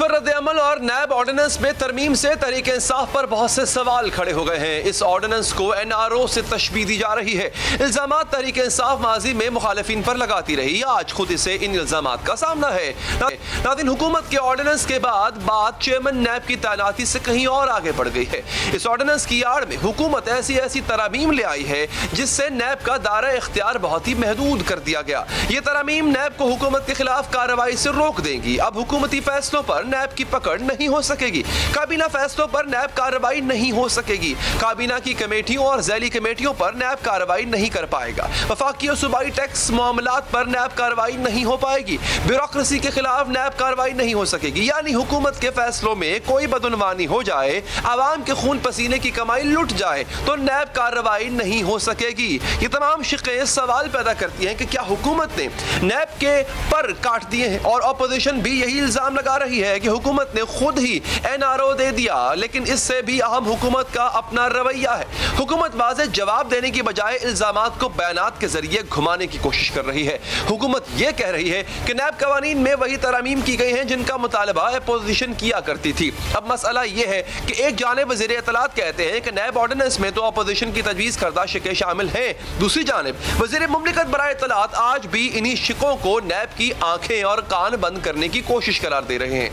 पर रद्द-ए-अमल और नैब ऑर्डिनेंस में तरमीम से तहरीक इंसाफ पर बहुत से सवाल खड़े हो गए हैं। इस ऑर्डिनेंस को NRO से तशबीह दी जा रही है। इल्जामात तहरीक इंसाफ माजी में मुखालिफिन पर लगाती रही, आज खुद इसे इन इल्जामात का सामना है। नाज़रीन, हुकूमत के ऑर्डिनेंस के बाद बात चेयरमैन नैब की तैनाती से कहीं और आगे बढ़ गई है। इस ऑर्डिनेंस की आड़ में हुकूमत ऐसी तरामीम ले आई है जिससे नैब का दायरा इख्तियार बहुत ही महदूद कर दिया गया। ये तरामीम नैब को हुकूमत के खिलाफ कार्रवाई से रोक देंगी। अब हुकूमती फैसलों पर नैब की पकड़ नहीं हो सकेगी। काबीना फैसलों पर नैब कार्रवाई नहीं हो सकेगी। काबीना की कमेटियों और ज़ैली कमेटियों पर नैब कार्रवाई नहीं कर पाएगा। वफाकी और सूबाई टैक्स मामलात पर नैब कार्रवाई नहीं हो पाएगी। ब्यूरोक्रेसी के खिलाफ नैब कार्रवाई नहीं हो सकेगी। यानी हुकूमत के फैसलों में कोई बदउनवानी हो जाए, आवाम के खून पसीने की कमाई लुट जाए तो नैब कार्रवाई नहीं हो सकेगी। ये तमाम शिक़ें सवाल पैदा करती हैं कि क्या हुकूमत ने नैब के पर काट दिए हैं, और अपोजिशन भी यही इल्जाम लगा रही है कि हुकूमत ने खुद ही NRO दे दिया। लेकिन इससे भी अहम हुकूमत का अपना रवैया है। हुकूमत वाज़ेह जवाब देने की बजाय इल्जामात को बयानात के जरिए घुमाने की कोशिश कर रही है। हुकूमत ये कह रही है कि नैब कवानीन में वही तरामीम की गई हैं जिनका मुतालबा अपोजिशन किया करती थी। अब मसला ये है कि एक जानिब वज़ीर इत्तलात कहते हैं कि नैब ऑर्डिनेंस में तो अपोजिशन की तजवीज़ करदा शिकें शामिल हैं, दूसरी जानिब वज़ीर मुमलिकत बराए इत्तलात आज भी इन्हीं शिकों को नैब की आंखें और कान बंद करने की कोशिश करार दे रहे हैं।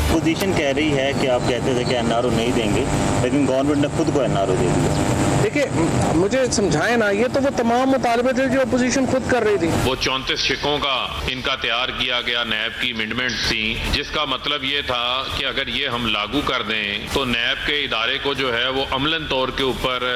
पोजीशन कह रही है कि आप कहते थे कि NRO नहीं देंगे, लेकिन गवर्नमेंट ने खुद को NRO दे दिया। देखिए, मुझे समझाएं ना, ये तो वो तमाम मुतालबे थे जो अपोजिशन खुद कर रही थी। वो 34 शिकों का इनका तैयार किया गया नैब की अमेंडमेंट थी, जिसका मतलब ये था कि अगर ये हम लागू कर दें तो नैब के इदारे को जो है वो अमलन तौर के ऊपर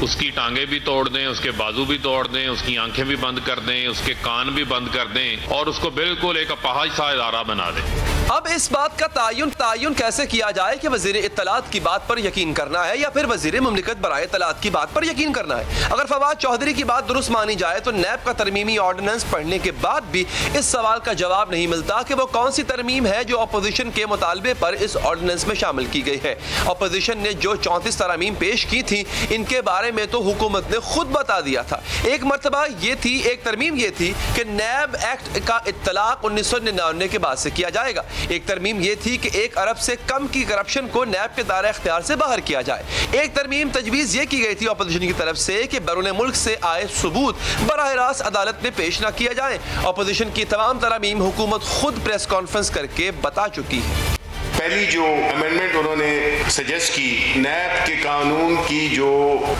उसकी टांगे भी तोड़ दें, उसके बाजू भी तोड़ दें, उसकी आंखें भी बंद कर दें, उसके कान भी बंद कर दें और उसको बिल्कुल एक अपाहिज सा इदारा बना दें। अब इस बात का तायुन कैसे किया जाए कि वज़ीर इत्तलात की बात पर यकीन करना है या फिर वज़ीर मुमलिकत बराए इत्तलात की बात पर यकीन करना है। अगर फवाद चौधरी की बात दुरुस्त मानी जाए तो नैब का तरमीमी ऑर्डिनेंस पढ़ने के बाद भी इस सवाल का जवाब नहीं मिलता कि वो कौन सी तरमीम है जो अपोजिशन के मुतालबे पर इस ऑर्डिनेंस में शामिल की गई है। अपोजिशन ने जो 34 तरमीम पेश की थी, इनके बारे में तो हुकूमत ने खुद बता दिया था। एक मरतबा ये थी, एक तरमीम ये थी कि नैब एक्ट का इत्तलाक 1999 के बाद से किया जाएगा। एक तरमीम ये थी कि 1 अरब से कम की करप्शन को नैब के दायरे इख्तियार से बाहर किया जाए। एक तरमीम तजवीज़ ये की गई थी अपोजिशन की तरफ से कि बैरून मुल्क से आए सबूत बराह रास्त अदालत में पेश न किया जाए। अपोजिशन की तमाम तरमीम हुकूमत खुद प्रेस कॉन्फ्रेंस करके बता चुकी है। पहली जो अमेंडमेंट उन्होंने सजेस्ट की, नैब के कानून की जो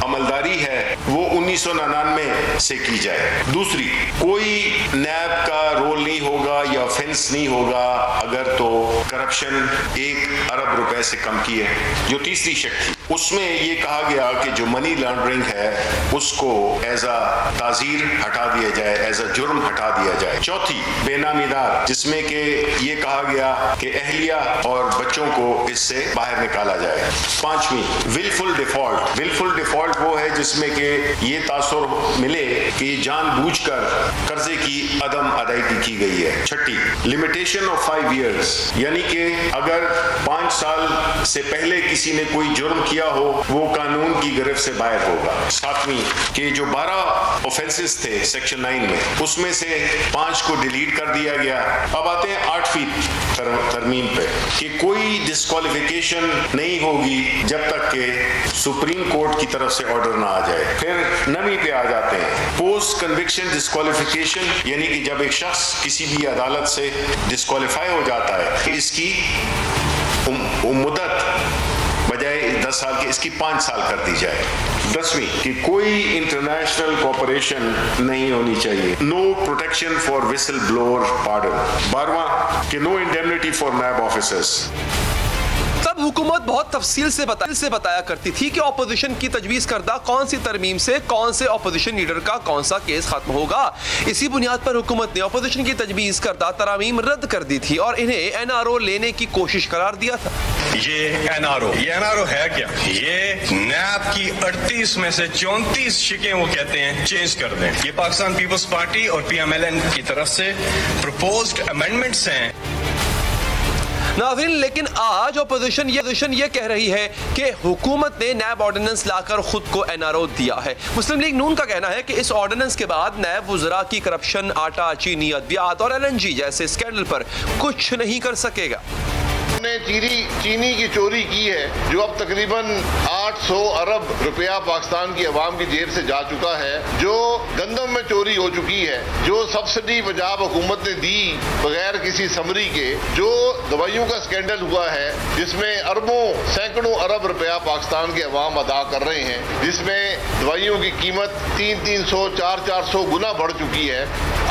अमलदारी है वो 1999 से की जाए। दूसरी, कोई नैब का रोल नहीं होगा या ऑफेंस नहीं होगा अगर तो करप्शन 1 अरब रुपए से कम की है। जो तीसरी शक थी उसमें ये कहा गया कि जो मनी लॉन्ड्रिंग है उसको एज अ ताजीर हटा दिया जाए, एज अ जुर्म हटा दिया जाए। चौथी, बेनामीदार, जिसमें कि ये कहा गया कि अहलिया और बच्चों को इससे बाहर निकाला जाए। पांचवी, विलफुल डिफॉल्ट। विलफुल डिफॉल्ट वो है जिसमें कि ये तासुर मिले कि जानबूझकर कर्जे की अदम अदायगी की गई है। छठी, लिमिटेशन ऑफ 5 इयर्स, यानी कि अगर 5 साल से पहले किसी ने कोई जुर्म किया हो वो कानून की गिरफ्त से बाहर होगा। सातवीं, कि जो 12 ऑफेंसेस थे सेक्शन 9 में, उसमें से 5 को डिलीट कर दिया गया। अब आते हैं 8वीं तरमीम पे कि कोई डिस्क्वालिफिकेशन नहीं होगी जब तक कि सुप्रीम कोर्ट की तरफ से ऑर्डर ना आ जाए। फिर 9वीं पे आ जाते हैं पोस्ट कन्विक्शन डिस्क्वालिफिकेशन, यानी कि जब एक शख्स किसी भी अदालत से डिस्क्वालीफाई हो जाता है, इसकी मुद्दत बजाय 10 साल की इसकी 5 साल कर दी जाए। 10वीं, कि कोई इंटरनेशनल कोऑपरेशन नहीं होनी चाहिए, no protection for whistleblower pardon. 12वां, कि no indemnity for NAB officers. तब हुकूमत बहुत तफसील से बताया करती थी कि अपोजिशन की तजवीज़ करदा कौन सी तरमीम से कौन से अपोजिशन लीडर का कौन सा केस खत्म होगा। इसी बुनियाद पर हुकूमत ने अपोजिशन की तजवीज़ करदा तरामीम रद्द कर दी थी और इन्हें NRO लेने की कोशिश करार दिया था। ये NRO है क्या? ये नैब की 38 में से 34 शिकें वो कहते हैं चेंज कर दें। ये पाकिस्तान पीपल्स पार्टी और PMLN की तरफ से प्रपोज्ड अमेंडमेंट्स हैं। नाज़रीन, लेकिन आज अपोजिशन ये कह रही है कि हुकूमत ने नैब ऑर्डिनेंस लाकर खुद को NRO दिया है। मुस्लिम लीग नून का कहना है कि इस ऑर्डिनेंस के बाद नैब वुज़रा की करप्शन, आटा, चीनी, अद्वियात और LNG जैसे स्कैंडल पर कुछ नहीं कर सकेगा। हमने चीनी की चोरी की है, जो अब तकरीबन 800 अरब रुपया पाकिस्तान की अवाम की जेब से जा चुका है, जो गंदम में चोरी हो चुकी है, जो सब्सिडी पंजाब हुकूमत ने दी बगैर किसी समरी के, जो दवाइयों का स्कैंडल हुआ है जिसमें अरबों सैकड़ों अरब रुपया पाकिस्तान के अवाम अदा कर रहे हैं, जिसमें दवाइयों की कीमत 300, 400 गुना बढ़ चुकी है।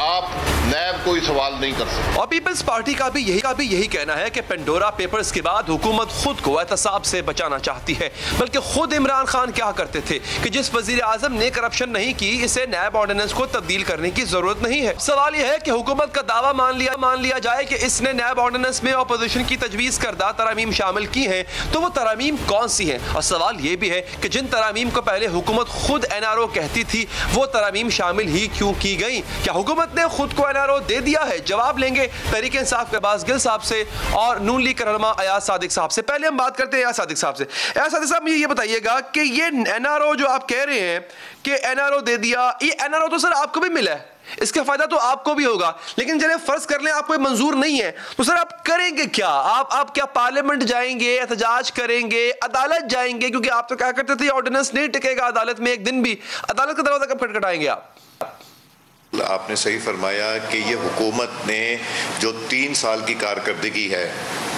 आप नैब कोई सवाल नहीं कर सकते। और पीपल्स पार्टी का भी यही कहना है कि पेंडोरा पेपर्स के बाद हुकूमत खुद को एहतसाब से बचाना चाहती है, बल्कि खुद इमरान खान क्या करते थे कि जिस वजीर आजम ने करप्शन नहीं की, इसे नैब ऑर्डिनेंस को तब्दील करने की जरूरत नहीं है। सवाल यह है कि हुकूमत का दावा मान लिया जाए कि इसने नैब ऑर्डिनेंस में अपोजिशन की तजवीज करदा तरामीम शामिल की हैं, तो वो तरामीम कौन सी हैं? और सवाल यह भी है कि जिन तरामीम को पहले हुकूमत खुद NRO कहती थी, वो तरामीम शामिल ही क्यों की गई? क्या हुकूमत ने खुद को NRO दे दिया है? जवाब लेंगे तहरीक इंसाफ के अब्बास गिल साहब से और नून लीग के रहनुमा अयाज सादिक साहब से। पहले हम बात करते हैं अयाज सादिक साहब से। अयाज सादिक साहब, ये बताइएगा कि ये NRO जो आप कह रहे हैं कि NRO दे दिया, ये NRO तो सर आपको भी मिला है, इसका फायदा तो आपको भी होगा, लेकिन चलिए फर्ज कर लें आपको मंजूर नहीं है, तो सर आप करेंगे क्या? आप क्या पार्लियामेंट जाएंगे, एहतजाज करेंगे, अदालत जाएंगे? क्योंकि आप तो क्या करते थे, ऑर्डिनेंस नहीं टिकेगा अदालत में एक दिन भी, अदालत का दरवाजा कब खटखटाएंगे आप? आपने सही फरमाया कि ये हुकूमत ने जो 3 साल की कारकर्दगी है,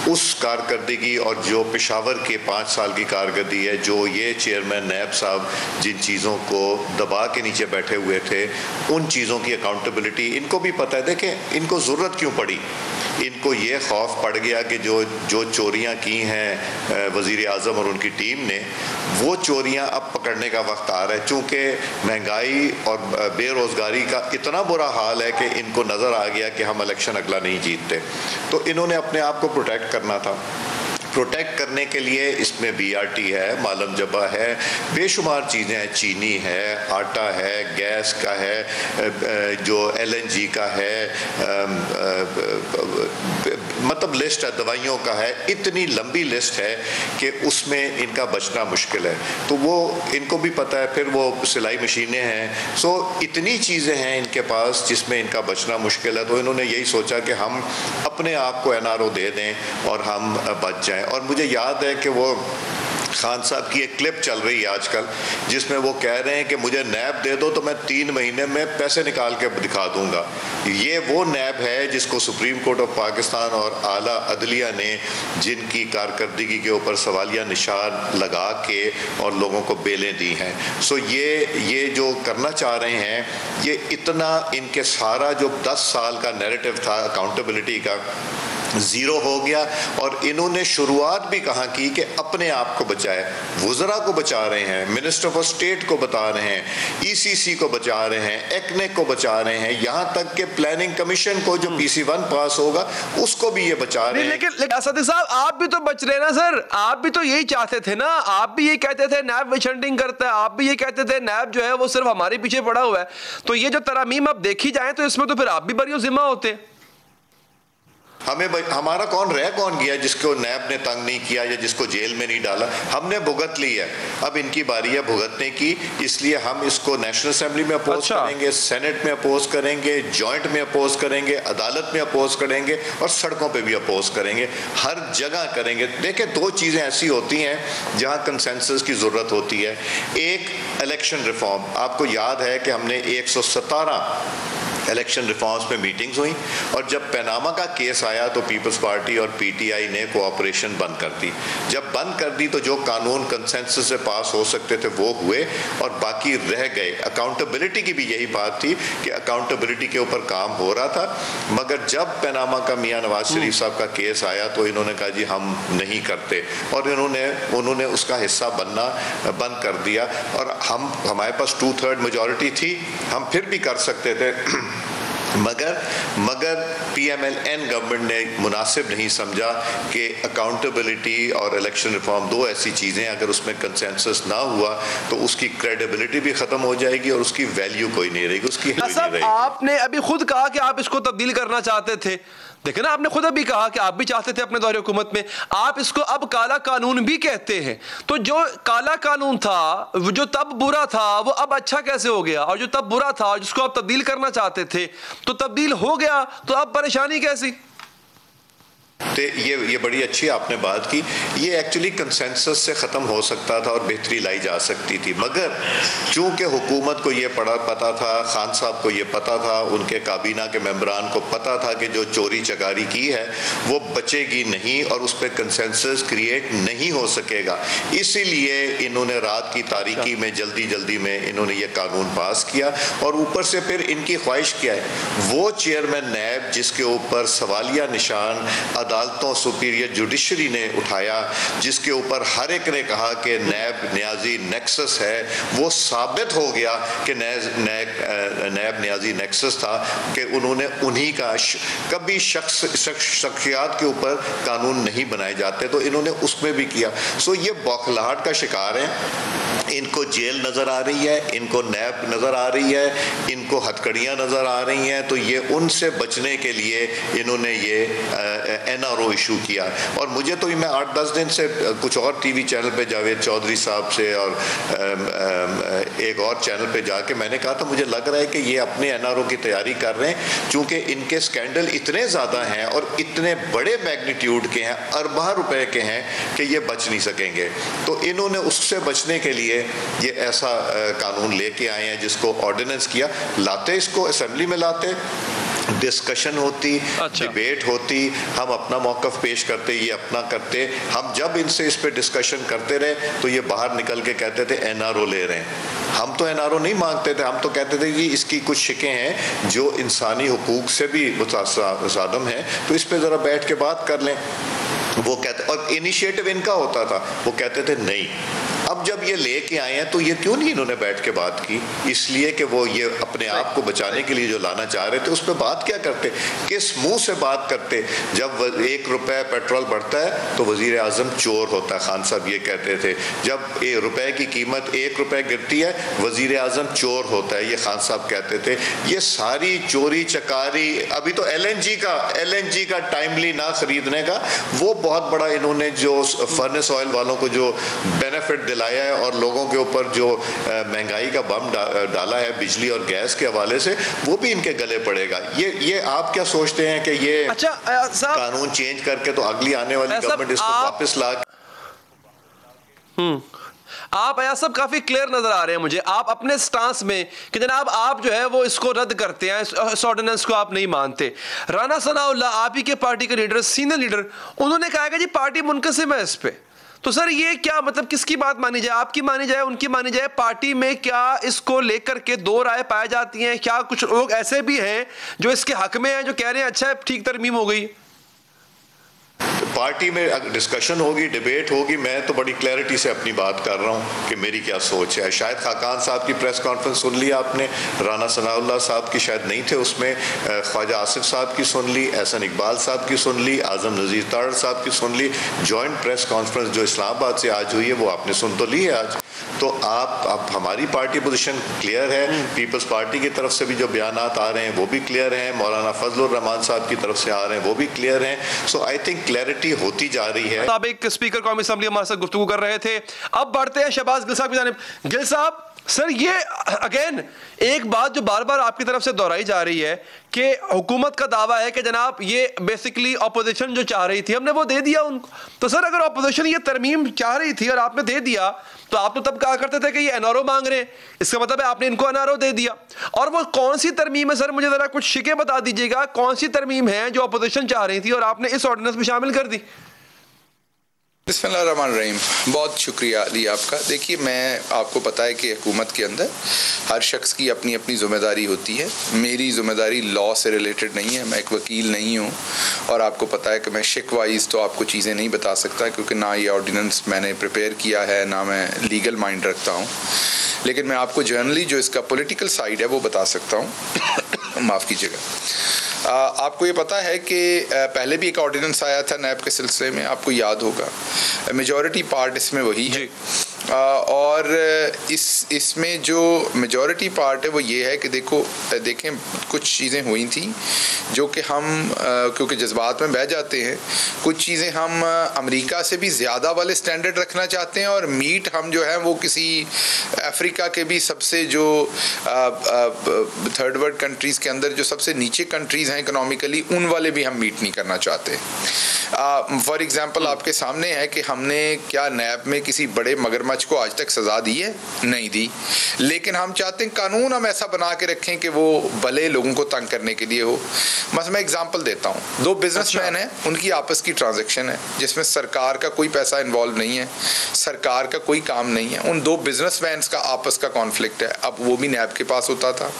उस कारकर्दगी और जो पेशावर के 5 साल की कारकर्दगी है, जो ये चेयरमैन नैब साहब जिन चीज़ों को दबा के नीचे बैठे हुए थे, उन चीज़ों की अकाउंटेबिलिटी इनको भी पता है। देखें, इनको ज़रूरत क्यों पड़ी? इनको ये खौफ पड़ गया कि जो चोरियां की हैं वज़ीर आज़म और उनकी टीम ने, वो चोरियां अब पकड़ने का वक्त आ रहा है। चूँकि महंगाई और बेरोज़गारी का इतना बुरा हाल है कि इनको नज़र आ गया कि हम इलेक्शन अगला नहीं जीतते, तो इन्होंने अपने आप को प्रोटेक्ट करना था। प्रोटेक्ट करने के लिए इसमें BRT है, मालम जबा है, बेशुमार चीज़ें हैं, चीनी है, आटा है, गैस का है, जो LNG का है, मतलब लिस्ट है, दवाइयों का है, इतनी लंबी लिस्ट है कि उसमें इनका बचना मुश्किल है। तो वो इनको भी पता है। फिर वो सिलाई मशीनें हैं, सो इतनी चीज़ें हैं इनके पास जिसमें इनका बचना मुश्किल है। तो इन्होंने यही सोचा कि हम अपने आप को NRO दे दें और हम बच जाएं। और मुझे याद है कि वो खान साहब की एक क्लिप चल रही है आजकल, जिसमें वो कह रहे हैं कि मुझे नैब दे दो तो मैं 3 महीने में पैसे निकाल के दिखा दूंगा। ये वो नैब है जिसको सुप्रीम कोर्ट ऑफ पाकिस्तान और आला अदलिया ने जिनकी कारकर्दगी के ऊपर सवालिया निशान लगा के और लोगों को बेलें दी हैं। सो ये जो करना चाह रहे हैं, ये इतना इनके सारा जो 10 साल का नैरेटिव था अकाउंटेबिलिटी का, ज़ीरो हो गया। और इन्होंने शुरुआत भी कहाँ की कि अपने आप को बचाए, वज़रा को बचा रहे हैं, मिनिस्टर ऑफ स्टेट को बता रहे हैं, ECC को बचा रहे हैं, एक्नेक को बचा रहे हैं, यहाँ तक कि प्लानिंग कमीशन को जो PC1 पास होगा उसको भी ये बचा रहे हैं। लेकिन सादिक साहब, आप भी तो बच रहे ना सर, आप भी तो यही चाहते थे ना, आप भी ये कहते थे नैब विच हंटिंग करता है, आप भी ये कहते थे नैब जो है वो सिर्फ हमारे पीछे पड़ा हुआ है। तो ये जो तरामीम अब देखी जाए तो इसमें तो फिर आप भी बरियो जिम्मा होते। हमारा कौन गया जिसको नैब ने तंग नहीं किया या जिसको जेल में नहीं डाला? हमने भुगत ली है, अब इनकी बारी है भुगतने की। इसलिए हम इसको नेशनल असेंबली में अपोज करेंगे, सेनेट में अपोज करेंगे, जॉइंट में अपोज करेंगे, अदालत में अपोज करेंगे और सड़कों पे भी अपोज करेंगे, हर जगह करेंगे। देखिए, 2 चीज़ें ऐसी होती हैं जहाँ कंसेंसस की ज़रूरत होती है। एक, इलेक्शन रिफॉर्म। आपको याद है कि हमने 117 इलेक्शन रिफॉर्म्स में मीटिंग्स हुई, और जब पनामा का केस आया तो पीपल्स पार्टी और PTI ने कोऑपरेशन बंद कर दी। जब बंद कर दी तो जो कानून कंसेंसस से पास हो सकते थे वो हुए और बाकी रह गए। अकाउंटेबिलिटी की भी यही बात थी कि अकाउंटेबिलिटी के ऊपर काम हो रहा था, मगर जब पनामा का मियां नवाज शरीफ साहब का केस आया तो इन्होंने कहा जी हम नहीं करते, और उन्होंने उसका हिस्सा बनना बंद कर दिया। और हमारे पास 2/3 मेजॉरिटी थी, हम फिर भी कर सकते थे, मगर PMLN गवर्नमेंट ने मुनासिब नहीं समझा कि अकाउंटेबिलिटी और इलेक्शन रिफॉर्म 2 ऐसी चीज़ें, अगर उसमें कंसेंसस ना हुआ तो उसकी क्रेडिबिलिटी भी ख़त्म हो जाएगी और उसकी वैल्यू कोई नहीं रहेगी, उसकी नहीं रहेगी। आपने अभी खुद कहा कि आप इसको तब्दील करना चाहते थे, देखिए ना, आपने खुद अभी कहा कि आप भी चाहते थे अपने दौरे हुकूमत में, आप इसको अब काला कानून भी कहते हैं। तो जो काला कानून था, जो तब बुरा था, वो अब अच्छा कैसे हो गया? और जो तब बुरा था, जिसको आप तब्दील करना चाहते थे, तो तब्दील हो गया, तो अब परेशानी कैसी? तो ये बड़ी अच्छी आपने बात की। ये एक्चुअली कंसेंसस से ख़त्म हो सकता था और बेहतरी लाई जा सकती थी, मगर चूँकि हुकूमत को ये पता था, खान साहब को ये पता था, उनके काबीना के मेंबरान को पता था कि जो चोरी चकारी की है वो बचेगी नहीं और उस पर कंसेंसस क्रिएट नहीं हो सकेगा, इसीलिए इन्होंने रात की तारीकी में जल्दी में इन्होंने ये कानून पास किया। और ऊपर से फिर इनकी ख्वाहिश क्या है, वो चेयरमैन नैब जिसके ऊपर सवालिया निशान अदालतों सुपीरियर जुडिशरी ने उठाया, जिसके ऊपर हर एक ने कहा कि नैब न्याजी नेक्सस है, वो साबित हो गया कि नैब न्याजी नेक्सस था कि उन्होंने उन्हीं का कभी शख्सियात के ऊपर कानून नहीं बनाए जाते, तो इन्होंने उसमें भी किया। सो ये बौखलाहट का शिकार हैं, इनको जेल नज़र आ रही है, इनको नैब नज़र आ रही है, इनको हथकड़ियाँ नज़र आ रही हैं, तो ये उनसे बचने के लिए इन्होंने ये NRO इशू किया। और मुझे तो मैं 8-10 दिन से कुछ और TV चैनल पे जावेद चौधरी साहब से और एक और चैनल पे जाके मैंने कहा था मुझे लग रहा है कि ये अपने NRO की तैयारी कर रहे हैं, चूँकि इनके स्कैंडल इतने ज़्यादा हैं और इतने बड़े मैग्नीट्यूड के हैं, अरबा रुपए के हैं कि ये बच नहीं सकेंगे। तो इन्होंने उससे बचने के लिए ये ऐसा कानून लेके आए हैं जिसको ऑर्डिनेंस किया। लाते इसको असेंबली में लाते, डिस्कशन होती, डिबेट होती, हम अपना मौक़िफ़ पेश करते, ये अपना करते। हम जब इनसे इस पे डिस्कशन करते रहे तो ये बाहर निकल के कहते थे NRO ले रहे हैं। हम तो NRO नहीं मांगते थे, हम तो कहते थे कि इसकी कुछ शिकें हैं जो इंसानी हुकूक से भी मुतासादम है, तो इस पे ज़रा बैठ के बात कर लें। वो कहते, और इनिशिएटिव इनका होता था, वो कहते थे नहीं। अब जब ये लेके आए हैं तो ये क्यों नहीं इन्होंने बैठ के बात की? इसलिए कि वो ये अपने आप को बचाने के लिए जो लाना चाह रहे थे उस पर बात क्या करते, किस मुंह से बात करते? जब 1 रुपए पेट्रोल बढ़ता है तो वजीर आजम चोर होता है, खान साहब ये कहते थे। जब रुपए की कीमत 1 रुपए गिरती है वजीर आजम चोर होता है, ये खान साहब कहते थे। ये सारी चोरी चकारी, अभी तो LNG का टाइमली ना खरीदने का वो बहुत बड़ा इन्होंने जो फर्नेस ऑयल वालों को जो बेनिफिट दिलाया है और लोगों के ऊपर जो महंगाई का बम डाला है बिजली और गैस के हवाले से, वो भी इनके गले पड़ेगा। ये आप क्या सोचते हैं कि ये कानून चेंज करके तो अगली आने वाली गवर्नमेंट इसको वापस ला? आप आया सब काफी क्लियर नजर आ रहे हैं मुझे, आप अपने स्टांस में कि जनाब आप जो है वो इसको रद्द करते हैं, इस ऑर्डिनेंस को आप नहीं मानते। राना सनाउल्लाह, आप ही के पार्टी के लीडर, सीनियर लीडर, उन्होंने कहा कि जी पार्टी मुनक़सिम है इस पे। तो सर ये क्या मतलब, किसकी बात मानी जाए? आपकी मानी जाए, उनकी मानी जाए? पार्टी में क्या इसको लेकर के दो राय पाई जाती हैं? क्या कुछ लोग ऐसे भी हैं जो इसके हक में हैं, जो कह रहे हैं अच्छा ठीक तरमीम हो गई? पार्टी में डिस्कशन होगी, डिबेट होगी। मैं तो बड़ी क्लैरिटी से अपनी बात कर रहा हूँ कि मेरी क्या सोच है। शायद खाकान साहब की प्रेस कॉन्फ्रेंस सुन ली आपने, राना सनाउल्लाह साहब की शायद नहीं थे उसमें, ख्वाजा आसिफ साहब की सुन ली, एहसन इकबाल साहब की सुन ली, आजम नज़ीर तारड़ साहब की सुन ली। जॉइंट प्रेस कॉन्फ्रेंस जो इस्लामाबाद से आज हुई है वो आपने सुन तो ली है आज। तो आप हमारी पार्टी पोजीशन क्लियर है, पीपल्स पार्टी की तरफ से भी जो बयानात आ रहे हैं वो भी क्लियर हैं, मौलाना फजलुर रहमान साहब की तरफ से आ रहे हैं वो भी क्लियर हैं। सो आई थिंक क्लैरिटी होती जा रही है। साबिक स्पीकर कौमी असेंबली हमारे साथ गुफ्तगू कर रहे थे। अब बढ़ते हैं शहबाज गिल साहब की जानिब। गिल साहब, सर ये अगेन एक बात जो बार बार आपकी तरफ से दोहराई जा रही है कि हुकूमत का दावा है कि जनाब ये बेसिकली ऑपोजिशन जो चाह रही थी हमने वो दे दिया उनको। तो सर अगर ऑपोजिशन ये तरमीम चाह रही थी और आपने दे दिया, तो आप तो तब कहा करते थे कि ये NRO मांग रहे हैं, इसका मतलब है आपने इनको NRO दे दिया। और वो कौन सी तरमीम है सर, मुझे जरा कुछ शिके बता दीजिएगा, कौन सी तरमीम है जो ऑपोजिशन चाह रही थी और आपने इस ऑर्डिनेंस में शामिल कर दी? बिस्मिल्लाहिर्रहमानिर्रहीम, बहुत शुक्रिया अली आपका। देखिए, मैं आपको पता है कि हुकूमत के अंदर हर शख्स की अपनी अपनी ज़िम्मेदारी होती है। मेरी ज़िम्मेदारी लॉ से रिलेटेड नहीं है, मैं एक वकील नहीं हूँ और आपको पता है कि मैं शिक वाइज तो आपको चीज़ें नहीं बता सकता क्योंकि ना ये ऑर्डिनेंस मैंने प्रिपेयर किया है, ना मैं लीगल माइंड रखता हूँ। लेकिन मैं आपको जनरली जो इसका पॉलिटिकल साइड है वो बता सकता हूँ। माफ़ कीजिएगा। आपको ये पता है कि पहले भी एक ऑर्डिनेंस आया था नैब के सिलसिले में, आपको याद होगा। मेजॉरिटी पार्ट इसमें वही है और इसमें जो मेजॉरिटी पार्ट है वो ये है कि देखें कुछ चीज़ें हुई थी जो कि हम क्योंकि जज्बात में बह जाते हैं, कुछ चीज़ें हम अमेरिका से भी ज़्यादा वाले स्टैंडर्ड रखना चाहते हैं, और मीट हम जो है वो किसी अफ्रीका के भी सबसे जो थर्ड वर्ल्ड कंट्रीज़ के अंदर जो सबसे नीचे कंट्रीज़ हैं इकोनॉमिकली, उन वाले भी हम मीट नहीं करना चाहते। फॉर एग्जांपल आपके सामने है कि हमने क्या नैब में किसी बड़े मगरमच्छ को आज तक सज़ा दी है? नहीं दी। लेकिन हम चाहते हैं कानून हम ऐसा बना के रखें कि वो भले लोगों को तंग करने के लिए हो। बस मैं एग्जांपल देता हूँ, दो बिजनेसमैन हैं, उनकी आपस की ट्रांजैक्शन है जिसमें सरकार का कोई पैसा इन्वॉल्व नहीं है, सरकार का कोई काम नहीं है, उन दो बिजनेसमैन का आपस का कॉन्फ्लिक्ट है। अब वो भी नैब के पास होता था।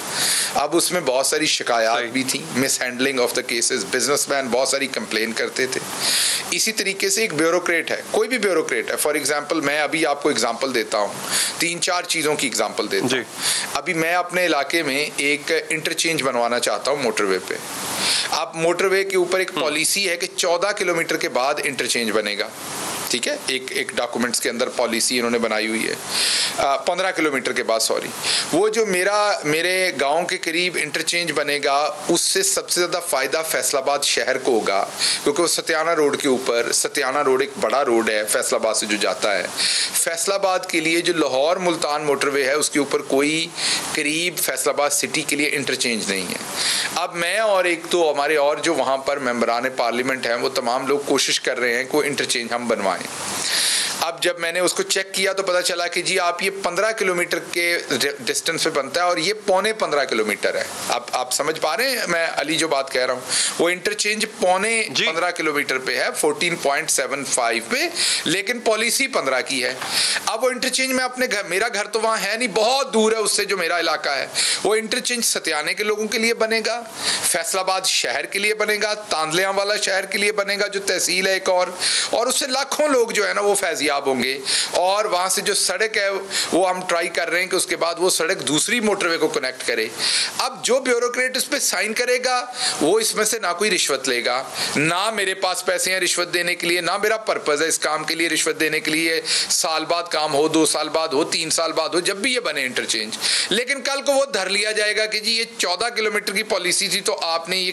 अब उसमें बहुत सारी शिकायत भी थी, miss handling of the cases, businessman बहुत सारी कंप्लेन करते थे। इसी तरीके से एक ब्यूरोक्रेट है, कोई भी ब्यूरोक्रेट है, फॉर एग्जांपल मैं अभी आपको एग्जांपल देता हूँ, 3-4 चीज़ों की एग्जांपल देता हूँ। अभी मैं अपने इलाके में एक इंटरचेंज बनवाना चाहता हूँ मोटरवे पे। अब मोटरवे के ऊपर एक पॉलिसी है कि 14 किलोमीटर के बाद इंटरचेंज बनेगा, ठीक है, एक डॉक्यूमेंट्स के अंदर पॉलिसी इन्होंने बनाई हुई है। 15 किलोमीटर के बाद, सॉरी, वो जो मेरे गांव के करीब इंटरचेंज बनेगा, उससे सबसे ज़्यादा फ़ायदा फैसलाबाद शहर को होगा, क्योंकि वो सतियाना रोड के ऊपर, सतियाना रोड एक बड़ा रोड है फैसलाबाद से जो जाता है। फैसलाबाद के लिए जो लाहौर मुल्तान मोटरवे है, उसके ऊपर कोई करीब फैसलाबाद सिटी के लिए इंटरचेंज नहीं है। अब मैं और एक तो हमारे और जो वहाँ पर मेंबरान पार्लियामेंट हैं, वो तमाम लोग कोशिश कर रहे हैं कि इंटरचेंज हम बनवाएं। अब जब मैंने उसको चेक किया तो पता चला कि जी आप ये 15 किलोमीटर के डिस्टेंस पे बनता है और ये 15.25 किलोमीटर है। आप समझ पा रहे हैं मैं अली जो बात कह रहा हूँ, वो इंटरचेंज 15.25 किलोमीटर पे है, 14.75 पे, लेकिन पॉलिसी 15 की है। अब वो इंटरचेंज में अपने घर, मेरा घर तो वहाँ है नहीं, बहुत दूर है उससे जो मेरा इलाका है। वो इंटरचेंज सतियाने के लोगों के लिए बनेगा, फैसलाबाद शहर के लिए बनेगा, तांदलियां वाला शहर के लिए बनेगा जो तहसील है एक, और उससे लाखों लोग जो है ना वो फैजियाब होंगे। और वहां से जो सड़क है वो हम ट्राई कर रहे हैं कि उसके बाद वो सड़क दूसरी मोटरवे को कनेक्ट करे। अब जो ब्यूरोक्रेट इस पे साइन करेगा वो इसमें से ना कोई रिश्वत लेगा, ना मेरे पास पैसे हैं रिश्वत देने के लिए, ना मेरा पर्पज है इस काम के लिए रिश्वत देने के लिए। साल बाद काम हो, 2 साल बाद हो, 3 साल बाद हो, जब भी ये बने इंटरचेंज। लेकिन कल को वो धर लिया जाएगा कि जी ये 14 किलोमीटर की पॉलिसी थी तो आपने ये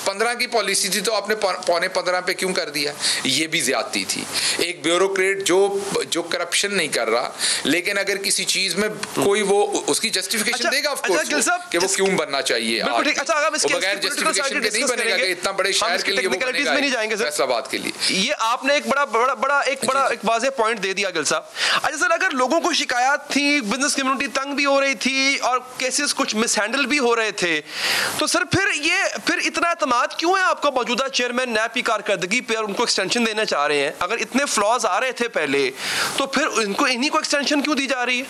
15 की पॉलिसी थी तो आपने 15.25 पे क्यों कर दिया? ये भी ज्यादती थी। एक ब्यूरोक्रेट जो करप्शन नहीं कर रहा, लेकिन अगर किसी चीज में कोई वो उसकी जस्टिफिकेशन देगा ऑफ कोर्स कि वो क्यों बनना चाहिए। बगैर जस्टिफिकेशन के नहीं बनेगा कि इतना बड़े शहर के लिए वो बनेगा फैसलाबाद के लिए। ये आपने एक बड़ा एक वाज़ेह पॉइंट दे दिया गिल साहब। अच्छा सर, अगर लोगों को शिकायत थी, बिजनेस कम्युनिटी तंग भी हो रही थी और केसेस कुछ मिसहैंडल भी हो रहे थे, तो सर फिर इतना एतमाद क्यों है आपका मौजूदा चेयरमैन नैब की कारकर्दगी पे और उनको एक्सटेंशन देना चाह रहे हैं? अगर इतने फ्लॉज आ रहे थे पहले तो फिर इन्हीं को एक्सटेंशन क्यों दी जा रही है?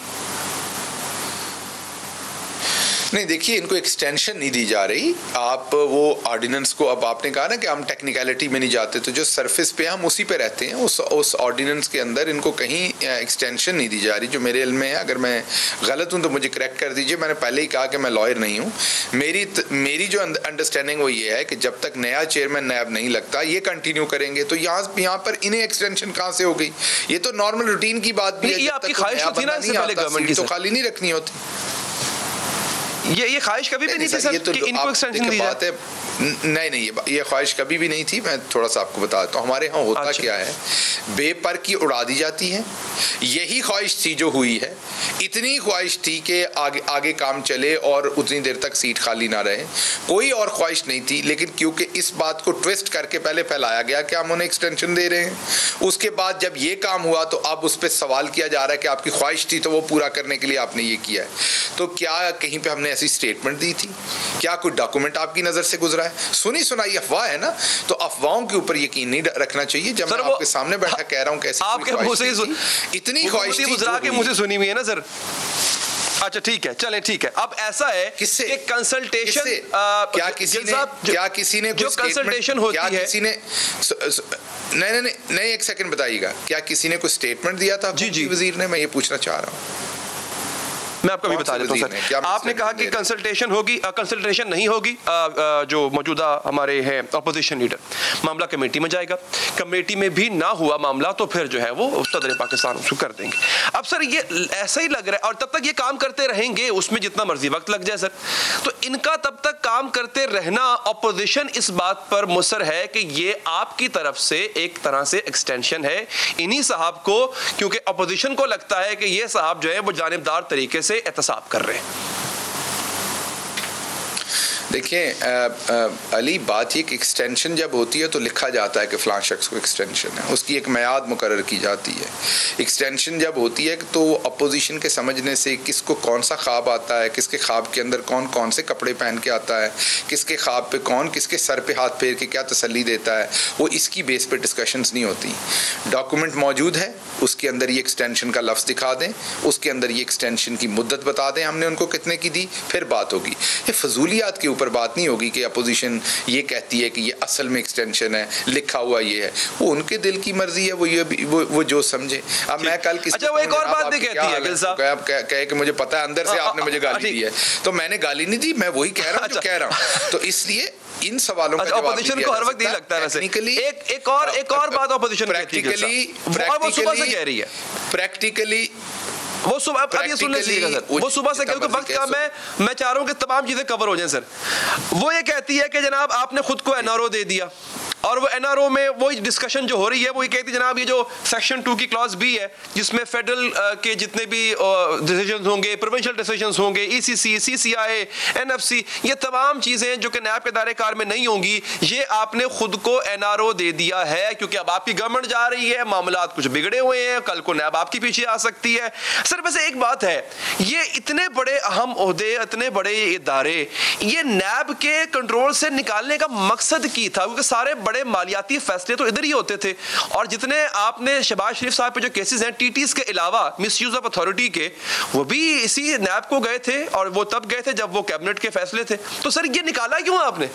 नहीं देखिए, इनको एक्सटेंशन नहीं दी जा रही। आप वो ऑर्डिनेंस को, अब आपने कहा ना कि हम टेक्निकलिटी में नहीं जाते, तो जो सरफेस पे हम उसी पे रहते हैं, उस ऑर्डिनेंस के अंदर इनको कहीं एक्सटेंशन नहीं दी जा रही जो मेरे इल्म में है। अगर मैं गलत हूँ तो मुझे करेक्ट कर दीजिए। मैंने पहले ही कहा कि मैं लॉयर नहीं हूँ। मेरी जो अंडरस्टैंडिंग वो ये है कि जब तक नया चेयरमैन नैब नहीं लगता ये कंटिन्यू करेंगे। तो यहाँ पर इन्हें एक्सटेंशन कहाँ से हो गई? ये तो नॉर्मल रूटीन की बात भी है, तो खाली नहीं रखनी होती। ये ख्वाहिश कभी भी नहीं थी सर कि इनको एक्सटेंशन दी जाए? नहीं, ये ख्वाहिश कभी भी नहीं थी। मैं थोड़ा सा आपको बता देता हूँ हमारे यहाँ होता क्या है, बेपर की उड़ा दी जाती है। यही ख्वाहिश थी जो हुई है। इतनी ख्वाहिश थी कि आगे काम चले और उतनी देर तक सीट खाली ना रहे, कोई और ख्वाहिश नहीं थी। लेकिन क्योंकि इस बात को ट्विस्ट करके पहले फैलाया गया कि हम उन्हें एक्सटेंशन दे रहे हैं, उसके बाद जब ये काम हुआ तो अब उस पर सवाल किया जा रहा है कि आपकी ख्वाहिश थी तो वो पूरा करने के लिए आपने ये किया है। तो क्या कहीं पर हमने ऐसी स्टेटमेंट दी थी? क्या कोई डॉक्यूमेंट आपकी नजर से गुजरा है? सुनी सुनाई अफवाह है ना, तो अफवाहों के ऊपर यकीन नहीं रखना चाहिए। जब मैं आपके सामने बैठा कह रहा हूं कैसे आपके मुंह से इतनी ख्वाहिश गुजरा के मुझे सुनी हुई है ना सर। अच्छा ठीक है, चलें ठीक है। अब ऐसा है किससे कंसल्टेशन, क्या किसी ने जो कंसल्टेशन होती है, किसी ने नहीं एक सेकंड बताइएगा, क्या किसी ने कोई स्टेटमेंट दिया था जी वजीर ने? मैं ये पूछना चाह रहा हूँ। मैं आपको भी बता देता हूँ सर। आपने कहा कि कंसल्टेशन नहीं होगी जो मौजूदा हमारे हैं अपोजिशन लीडर। मामला कमेटी में जाएगा, कमेटी में भी ना हुआ मामला तो फिर जो है वो सदर पाकिस्तान उसको कर देंगे। अब सर ये ऐसा ही लग रहा है और तब तक ये काम करते रहेंगे, उसमें जितना मर्जी वक्त लग जाए सर, तो इनका तब तक काम करते रहना, अपोजिशन इस बात पर मुसर है कि ये आपकी तरफ से एक तरह से एक्सटेंशन है इन्हीं साहब को, क्योंकि अपोजिशन को लगता है कि ये साहब जो है वो जानिबदार तरीके से एहतसाब कर रहे हैं। देखिए अली, बात ये कि एक्सटेंशन जब होती है तो लिखा जाता है कि फ़लाँ शख्स को एक्सटेंशन है, उसकी एक मियाद मुकर्रर की जाती है। एक्सटेंशन जब होती है तो अपोजिशन के समझने से किसको कौन सा ख्वाब आता है, किसके ख्वाब के अंदर कौन कौन से कपड़े पहन के आता है, किसके ख्वाब पे कौन किसके सर पे हाथ फेर के क्या तसल्ली देता है, वो इसकी बेस पे डिस्कशंस नहीं होती। डॉक्यूमेंट मौजूद है, उसके अंदर ये एक्सटेंशन का लफ्ज़ दिखा दें, उसके अंदर ये एक्सटेंशन की मुद्दत बता दें हमने उनको कितने की दी, फिर बात होगी। ये फजूलियात के ऊपर बात नहीं होगी कि अपोजिशन ये कहती है कि ये असल में एक्सटेंशन है, लिखा हुआ ये है, वो उनके दिल की मर्जी है, वो जो समझे। अब मैं कल किसी अच्छा वो एक और बात भी कहती है गिल साहब, कहे कि मुझे पता है अंदर से आपने मुझे गाली दी है, तो मैंने गाली नहीं दी, मैं वही कह रहा हूँ जो कह रहा हूँ। तो इसलिए इन सवालों का जवाब अपोजिशन को हर वक्त यही लगता है वैसे। एक और बात अपोजिशन प्रैक्टिकली कह रही है, प्रैक्टिकली वो सुबह अब ये सुनने चाहिए सर, वो सुबह से क्योंकि वक्त का मैं चाह रहा हूँ कि तमाम चीजें कवर हो जाएं सर। वो ये कहती है कि जनाब आपने खुद को एनआरओ दे दिया, और वो एनआरओ में वो डिस्कशन जो हो रही है वो ये कहती है जनाब ये जो सेक्शन 2 की क्लॉज बी है जिसमें फेडरल के जितने भी डिसीजंस होंगे, प्रोविंशियल डिसीजंस होंगे, ईसीसी, सीसीआई, एनएफसी, ये तमाम चीज़ें जो कि नैब के दायरे कार में नहीं होंगी, ये आपने खुद को एनआरओ दे दिया है क्योंकि अब आपकी गवर्नमेंट जा रही है, मामलात कुछ बिगड़े हुए हैं, कल को नैब आपके पीछे आ सकती है। सर वैसे एक बात है, ये इतने बड़े अहम ओहदे, इतने बड़े इदारे, ये नैब के कंट्रोल से निकालने का मकसद की था, क्योंकि सारे बड़े मालियाती फैसले तो इधर ही होते थे, और जितने आपने शहबाज शरीफ साहब पे जो केसेस हैं टीटीज के अलावा मिसयूज ऑफ अथॉरिटी के, वो भी इसी नैब को गए थे, और वो तब गए थे जब वो कैबिनेट के फैसले थे। तो सर ये निकाला क्यों आपने?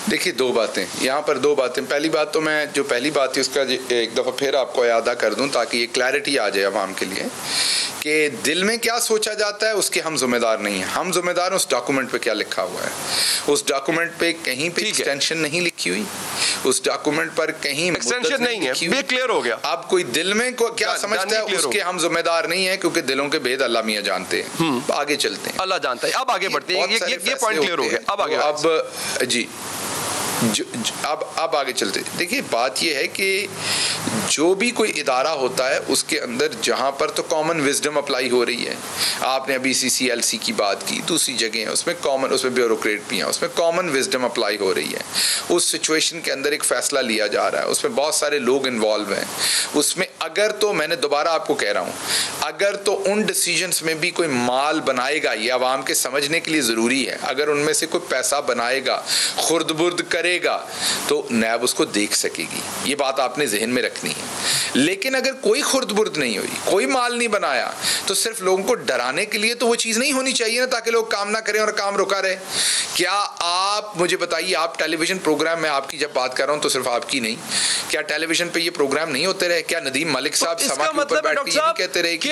देखिए दो बातें यहाँ पर, दो बातें। पहली बात तो मैं जो पहली बात थी उसका एक दफ़ा फिर आपको यादा कर दूं ताकि ये क्लैरिटी आ जाए आवाम के लिए कि दिल में क्या सोचा जाता है उसके हम जिम्मेदार नहीं हैं। हम जिम्मेदार उस डॉक्यूमेंट पे क्या लिखा हुआ है। उस डॉक्यूमेंट पे कहीं पे एक्सटेंशन नहीं लिखी हुई, उस डॉक्यूमेंट पर कहीं एक्सटेंशन नहीं है, ये क्लियर हो गया। अब कोई दिल में को क्या समझता है उसके हम जिम्मेदार नहीं है, क्योंकि दिलों के भेद अल्लाह मियां जानते हैं। आगे चलते हैं, अल्लाह जानता है। अब आगे बढ़ते हैं, ये पॉइंट क्लियर हो गया। अब आगे, अब जी अब आगे चलते। देखिए बात यह है कि जो भी कोई इदारा होता है उसके अंदर जहाँ पर तो कॉमन विजडम अप्लाई हो रही है, आपने अभी CCLC की बात की, दूसरी जगह उसमें कॉमन, उसमें ब्यूरोक्रेट भी हैं, उसमें कॉमन विजडम अप्लाई हो रही है। उस सिचुएशन के अंदर एक फ़ैसला लिया जा रहा है, उसमें बहुत सारे लोग इन्वॉल्व हैं, उसमें अगर तो मैंने दोबारा आपको कह रहा हूँ, अगर तो उन डिसीजंस में भी कोई माल बनाएगा, ये आवाम के समझने के लिए ज़रूरी है, अगर उनमें से कोई पैसा बनाएगा, खुर्द-बुर्द करेगा, तो नैब उसको देख सकेगी। ये बात आपने जहन में रखनी है। लेकिन अगर कोई खुर्द-बुर्द नहीं हुई, कोई माल नहीं बनाया, तो सिर्फ लोगों को डराने के लिए तो वो चीज़ नहीं होनी चाहिए ना, ताकि लोग काम ना करें और काम रुका रहे। क्या आप मुझे बताइए, आप टेलीविजन प्रोग्राम में, आपकी जब बात कर रहा हूँ तो सिर्फ आपकी नहीं, क्या टेलीविजन पे ये प्रोग्राम नहीं होते रहे? क्या नदीम मलिक साहब सभा के ऊपर बैठ के ये कहते रहे कि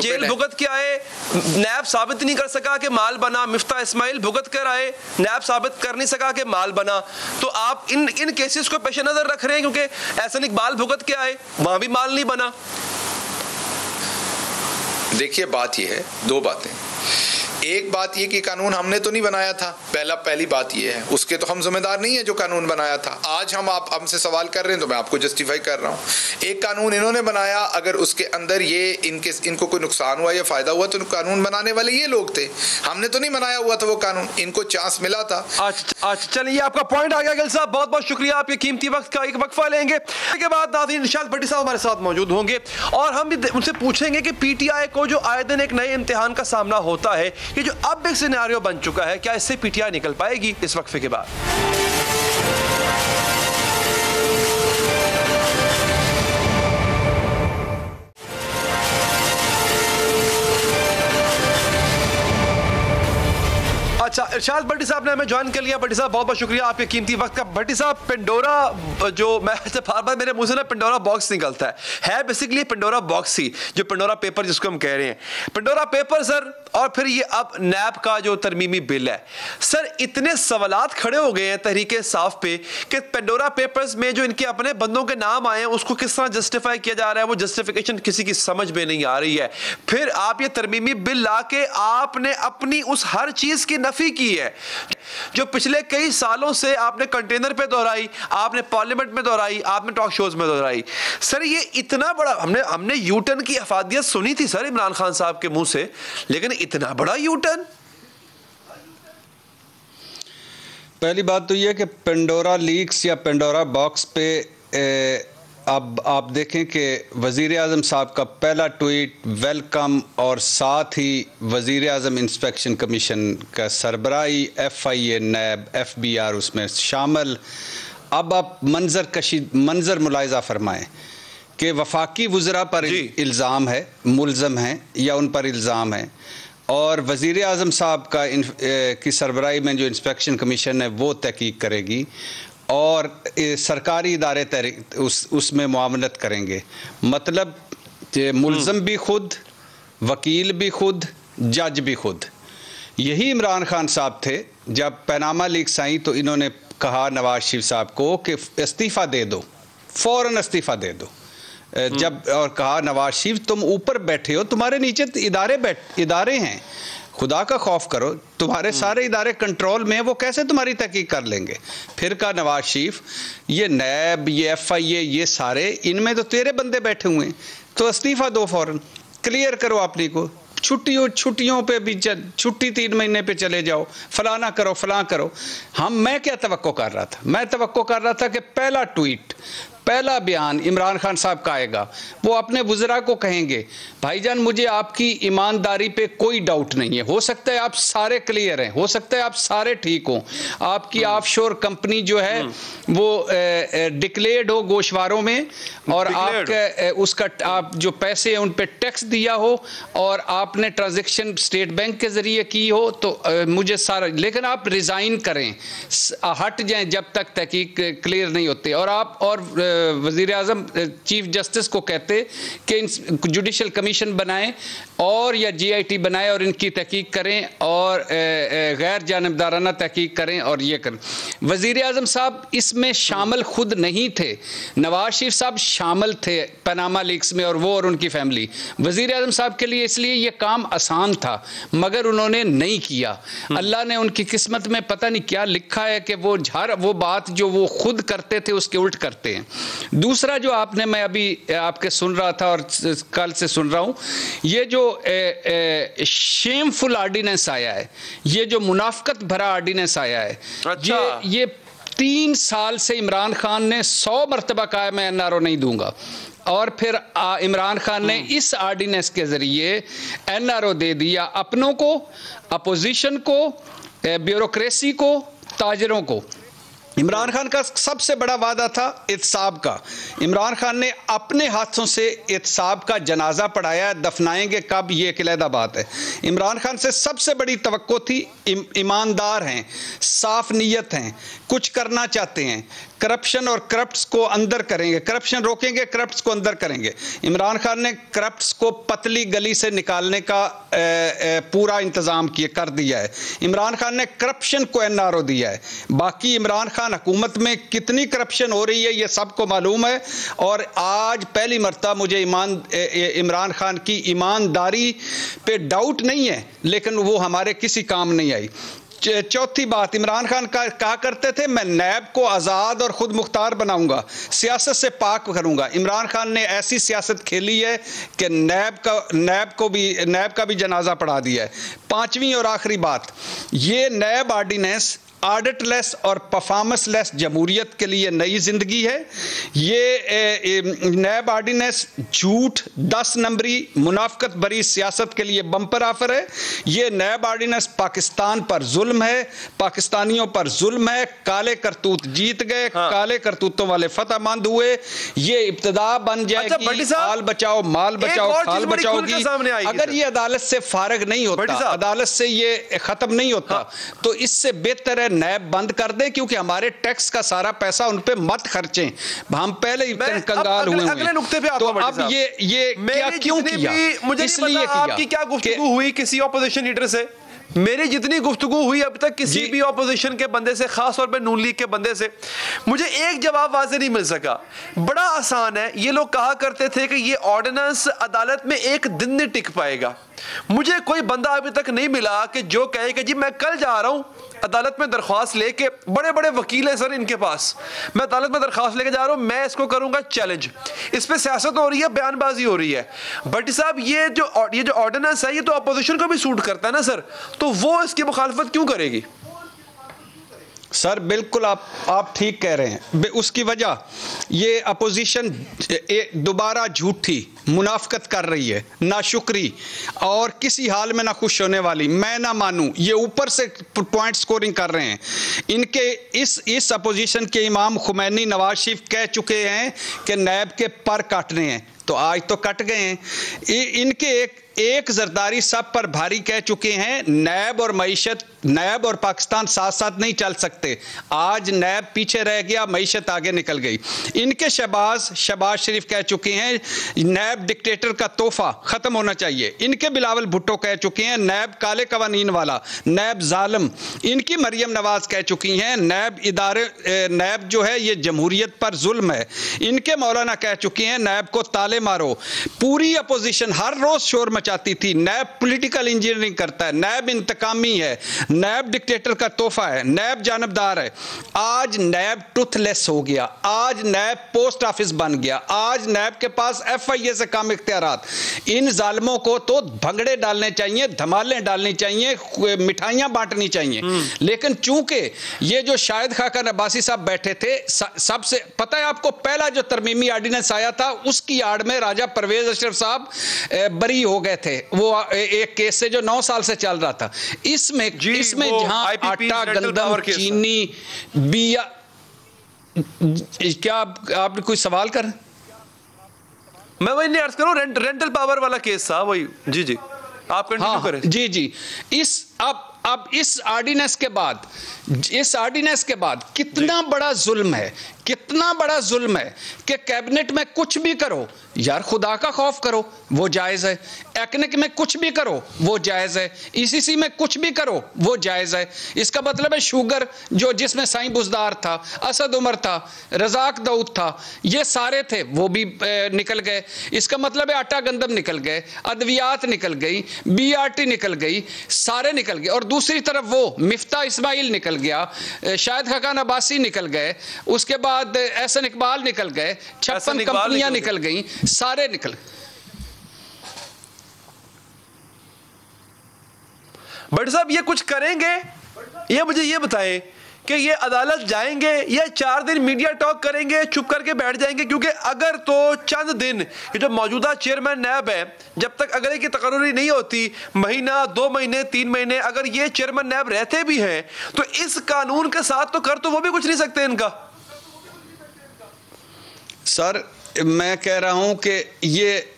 जेल भुगत के आए, नैब साबित नहीं कर सका कि माल बना, मिफ्ता इस्माइल भुगत कर आए, नैब साबित कर नहीं सका कि माल बना, तो आप इन केसेस को पेश नजर रख रहे हैं क्योंकि एहसन इकबाल भुगत के आए, वहां भी माल नहीं बना। देखिए बात यह है, दो बातें। एक बात ये कि कानून हमने तो नहीं बनाया था, पहली बात ये है, उसके तो हम जिम्मेदार नहीं है जो कानून बनाया था। आज हम आप हमसे सवाल कर रहे हैं तो मैं आपको जस्टिफाई कर रहा हूँ। एक कानून इन्होंने बनाया, अगर उसके अंदर ये इनको कोई नुकसान हुआ या फायदा हुआ तो कानून बनाने वाले ये लोग थे, हमने तो नहीं बनाया हुआ था वो कानून, इनको चांस मिला था। अच्छा चलिए, आपका पॉइंट आ गया गिल साहब, बहुत बहुत शुक्रिया। आपके कीमती वक्त का एक वक्फा लेंगे, के बाद नाज़रीन निशात भट्टी साहब हमारे साथ मौजूद होंगे और हम भी उनसे पूछेंगे कि PTI को जो आए दिन एक नए इम्तिहान का सामना होता है, ये जो अब एक सिनेरियो बन चुका है, क्या इससे PTI निकल पाएगी? इस वक्फे के बाद अच्छा, इरशाद भट्टी साहब ने हमें ज्वाइन कर लिया। भट्टी साहब बहुत बहुत शुक्रिया आपके कीमती वक्त का। भट्टी साहब, पेंडोरा जो मैं बार बार मेरे मुंह से ना पेंडोरा बॉक्स निकलता है बेसिकली पेंडोरा बॉक्स ही, जो पेंडोरा पेपर जिसको हम कह रहे हैं, पेंडोरा पेपर सर। और फिर ये अब नैब का जो तरमीमी बिल है सर, इतने सवालात खड़े हो गए हैं तहरीक इंसाफ पे कि पेंडोरा पेपर्स में जो इनके अपने बंदों के नाम आए हैं उसको किस तरह जस्टिफाई किया जा रहा है, वो जस्टिफिकेशन किसी की समझ में नहीं आ रही है। फिर आप ये तरमीमी बिल लाके आपने अपनी उस हर चीज की नफी की है जो पिछले कई सालों से आपने कंटेनर पे दोहराई, आपने पार्लियामेंट में दोहराई, आपने टॉक शोज में दोहराई। सर ये इतना बड़ा हमने यू टर्न की अफादियत सुनी थी सर इमरान खान साहब के मुंह से, लेकिन इतना बड़ा यू टर्न। पहली बात तो यह कि पेंडोरा लीक्स या पेंडोरा बॉक्स पे अब आप देखें कि वज़ीर आज़म साहब का पहला ट्वीट वेलकम, और साथ ही वज़ीर आज़म इंस्पेक्शन कमीशन का सरबराही, FIA, नैब, FBR उसमें शामिल। अब आप मंजर मुलाहिज़ा फरमाएँ कि वफाकी वज़रा पर इल्ज़ाम है, मुल्ज़म हैं या उन पर इल्ज़ाम है, और वज़ीर आज़म साहब का की सरबराही में जो इंस्पेक्शन कमीशन है वो तहकीक करेगी, और सरकारी इदारे उसमें मुआमलत करेंगे। मतलब मुल्ज़म भी खुद, वकील भी खुद, जज भी खुद। यही इमरान खान साहब थे जब पनामा लीक्स आई तो इन्होंने कहा नवाज शरीफ साहब को कि इस्तीफ़ा दे दो, फ़ौरन इस्तीफ़ा दे दो। जब और कहा नवाज शरीफ तुम ऊपर बैठे हो, तुम्हारे नीचे इदारे हैं, खुदा का खौफ करो, तुम्हारे सारे इदारे कंट्रोल में हैं, वो कैसे तुम्हारी तहकीक कर लेंगे। फिर कहा नवाज शरीफ ये नैब, ये FIA, ये सारे इनमें तो तेरे बंदे बैठे हुए हैं, तो इस्तीफ़ा दो, फ़ौरन क्लियर करो अपनी को, छुट्टियों पे भी छुट्टी 3 महीने पे चले जाओ, फलाना करो फलां करो। मैं क्या तवक्को कर रहा था, मैं तवक्को कर रहा था कि पहला ट्वीट, पहला बयान इमरान खान साहब का आएगा, वो अपने वज़रा को कहेंगे भाईजान मुझे आपकी ईमानदारी पे कोई डाउट नहीं है, हो सकता है आप सारे क्लियर हैं, हो सकता है आप सारे ठीक हों, आपकी ऑफशोर कंपनी जो है वो डिक्लेयर्ड हो गोशवारों में, और आपका उसका आप जो पैसे हैं उन पे टैक्स दिया हो, और आपने ट्रांजैक्शन स्टेट बैंक के ज़रिए की हो, तो मुझे सारा, लेकिन आप रिज़ाइन करें, हट जाएं जब तक तहकीक क्लियर नहीं होते। और आप और वज़ीर आज़म चीफ जस्टिस को कहते कि जुडिशल कमीशन बनाएं और या GIT बनाएं और इनकी तहकीक करें और गैर जानिबदाराना तहकीक करें और ये करें। वज़ीर आज़म साहब इसमें शामिल खुद नहीं थे, नवाज शरीफ साहब शामिल थे पनामा लीक्स में, और वो और उनकी फैमिली। वज़ीर आज़म साहब के लिए इसलिए ये काम आसान था, मगर उन्होंने नहीं किया। अल्लाह ने उनकी किस्मत में पता नहीं क्या लिखा है कि वो बात जो वो खुद करते थे उसके उल्ट करते हैं। दूसरा जो मैं अभी आपके सुन रहा था और कल से सुन रहा हूं, ये जो शेमफुल ऑर्डिनेंस आया है, ये जो मुनाफकत भरा ऑर्डिनेंस आया है, अच्छा। ये 3 साल से इमरान खान ने 100 मरतबा कहा मैं NRO नहीं दूंगा, और फिर इमरान खान ने इस ऑर्डिनेंस के ज़रिए NRO दे दिया अपनों को, अपोजिशन को, ब्यूरोक्रेसी को, ताजरों को। इमरान खान का सबसे बड़ा वादा था एहतसाब का, इमरान खान ने अपने हाथों से एहतसाब का जनाजा पढ़ाया, दफनाएंगे कब ये एक अलहदा बात है। इमरान खान से सबसे बड़ी तवक्को थी ईमानदार हैं, साफ नीयत हैं, कुछ करना चाहते हैं, करप्शन और करप्ट्स को अंदर करेंगे, करप्शन रोकेंगे, करप्ट्स को अंदर करेंगे। इमरान खान ने करप्ट्स को पतली गली से निकालने का पूरा इंतज़ाम कर दिया है। इमरान खान ने करप्शन को NRO दिया है। बाकी इमरान खान हुकूमत में कितनी करप्शन हो रही है ये सबको मालूम है, और आज पहली मरतबा मुझे इमरान खान की ईमानदारी पे डाउट नहीं है, लेकिन वो हमारे किसी काम नहीं आई। चौथी बात, इमरान खान कहा करते थे मैं नैब को आज़ाद और ख़ुद मुख्तार बनाऊंगा, सियासत से पाक करूंगा। इमरान खान ने ऐसी सियासत खेली है कि नैब का भी जनाजा पढ़ा दिया है। 5वीं और आखिरी बात, ये नैब ऑर्डिनेंस ऑडिटलेस और परफॉर्मेंसलेस जमहूरियत के लिए नई जिंदगी है। ये नैब ऑर्डिनेंस झूठ, 10 नंबरी, मुनाफकत भरी सियासत के लिए बम्पर ऑफर है। ये नैब ऑर्डिनेंस पाकिस्तान पर जुल्म है, पाकिस्तानियों पर जुल्म है। काले करतूत जीत गए, काले करतूतों वाले फतहमंद हुए। ये इब्तिदा बन जाएगी माल बचाओ माल बचाओ खाल बचाओ की। अगर ये अदालत से फारग नहीं होता, अदालत से ये खत्म नहीं होता, तो इससे बेहतर है नैब बंद कर दें, क्योंकि हमारे टैक्स का सारा पैसा उन पे मत खर्चें। हम पहले ही कंगाल हुए हैं। तो अब ये क्या क्यों किया? मुझे इसलिए किया। आपकी क्या गुफ्तगू हुई किसी ऑपोजिशन लीडर से? मेरी जितनी गुफ्तगू हुई अब तक किसी भी ऑपोजिशन के बंदे से, खास तौर पे नून लीग के बंदे से, मुझे एक जवाब वाज़ेह नहीं मिल सका। बड़ा आसान है। ये लोग कहा करते थे कि ये ऑर्डिनेंस अदालत में एक दिन नहीं टिक पाएगा। मुझे कोई बंदा अभी तक नहीं मिला कि जो कहे कि जी मैं कल जा रहा हूं अदालत में दरख्वास्त लेके, बड़े बड़े वकील हैं सर इनके पास, मैं अदालत में दरख्वास्त लेके जा रहा हूं, मैं इसको करूंगा चैलेंज। इस पे सियासत हो रही है, बयानबाजी हो रही है। भट्टी साहब ये जो ऑर्डिनेंस है ये तो अपोजिशन को भी सूट करता है ना सर, तो वो इसकी मुखालफत क्यों करेगी? सर बिल्कुल आप ठीक कह रहे हैं। उसकी वजह ये अपोजिशन दोबारा झूठी मुनाफकत कर रही है, नाशुक्री और किसी हाल में ना खुश होने वाली। मैं ना मानूं, ये ऊपर से पॉइंट स्कोरिंग कर रहे हैं। इनके इस अपोजिशन के इमाम खुमैनी नवाज शरीफ कह चुके हैं कि नैब के पर काटने हैं, तो आज तो कट गए हैं। इनके एक जरदारी सब पर भारी कह चुके हैं, नैब और मईशत, नैब और पाकिस्तान साथ साथ नहीं चल सकते। आज नैब पीछे रह गया, मईशत आगे निकल गई। इनके शहबाज शरीफ कह चुके हैं नैब डिक्टेटर का तोहफा खत्म होना चाहिए। इनके बिलावल भुट्टो कह चुके हैं नैब काले कवानीन वाला, नैब जालिम। इनकी मरियम नवाज कह चुकी हैं नैब जो है ये जमहूरियत पर जुल्म है। इनके मौलाना कह चुके हैं नैब को ताले मारो। पूरी अपोजिशन हर रोज शोर मचाती थी नैब पॉलिटिकल इंजीनियरिंग करता है, नैब इंतकामी है, नैब डिक्टेटर का तोहफा है, नैब जानबदार है। आज नैब टूथलेस हो गया, आज नैब पोस्ट ऑफिस बन गया, आज नैब के पास FIA से कम इख्तियारात। इन जालिमों को तो भंगड़े डालने चाहिए, धमालें डालनी चाहिए, मिठाइयां बांटनी चाहिए। लेकिन चूंकि ये जो शाहिद खाकन अब्बासी साहब बैठे थे, सबसे पता है आपको पहला जो तरमीमी ऑर्डिनेंस आया था उसकी आड़ में राजा परवेज अशरफ साहब बरी हो गए थे, वो एक केस से जो 9 साल से चल रहा था। इसमें जहां आटा गंदम चीनी बिया, क्या आपने कोई सवाल कर? मैं वही नहीं अर्ज करूं, रेंटल पावर वाला केस था वही। जी आप कंटिन्यू करें। जी अब इस ऑर्डिनेंस के बाद कितना बड़ा जुल्म है, कितना बड़ा जुल्म है कि कैबिनेट में कुछ भी करो यार, खुदा का खौफ करो, वो जायज़ है। एक्निक में कुछ भी करो वो जायज़ है, ECC में कुछ भी करो वो जायज़ है। इसका मतलब है शुगर जो जिसमें साईं बुजदार था, असद उमर था, रजाक दाऊद था, ये सारे थे, वो भी निकल गए। इसका मतलब है आटा गंदम निकल गए, अद्वियात निकल गई, BRT निकल गई, सारे निकल गए। और दूसरी तरफ वो मिफ्ता इस्माइल निकल गया, शाहिद खाकन अब्बासी निकल गए, उसके बाद एहसन इकबाल निकल गए, 56 कंपनियां निकल गई, सारे निकल। बट साहब ये कुछ करेंगे? ये मुझे ये बताएं कि ये अदालत जाएंगे या 4 दिन मीडिया टॉक करेंगे, चुप करके बैठ जाएंगे? क्योंकि अगर तो चंद दिन ये जो मौजूदा चेयरमैन नैब है, जब तक अगले की तकर्री नहीं होती, महीना 2 महीने 3 महीने, अगर ये चेयरमैन नैब रहते भी हैं तो इस कानून के साथ तो कर तो वो भी कुछ नहीं सकते इनका। सर मैं कह रहा हूं कि ये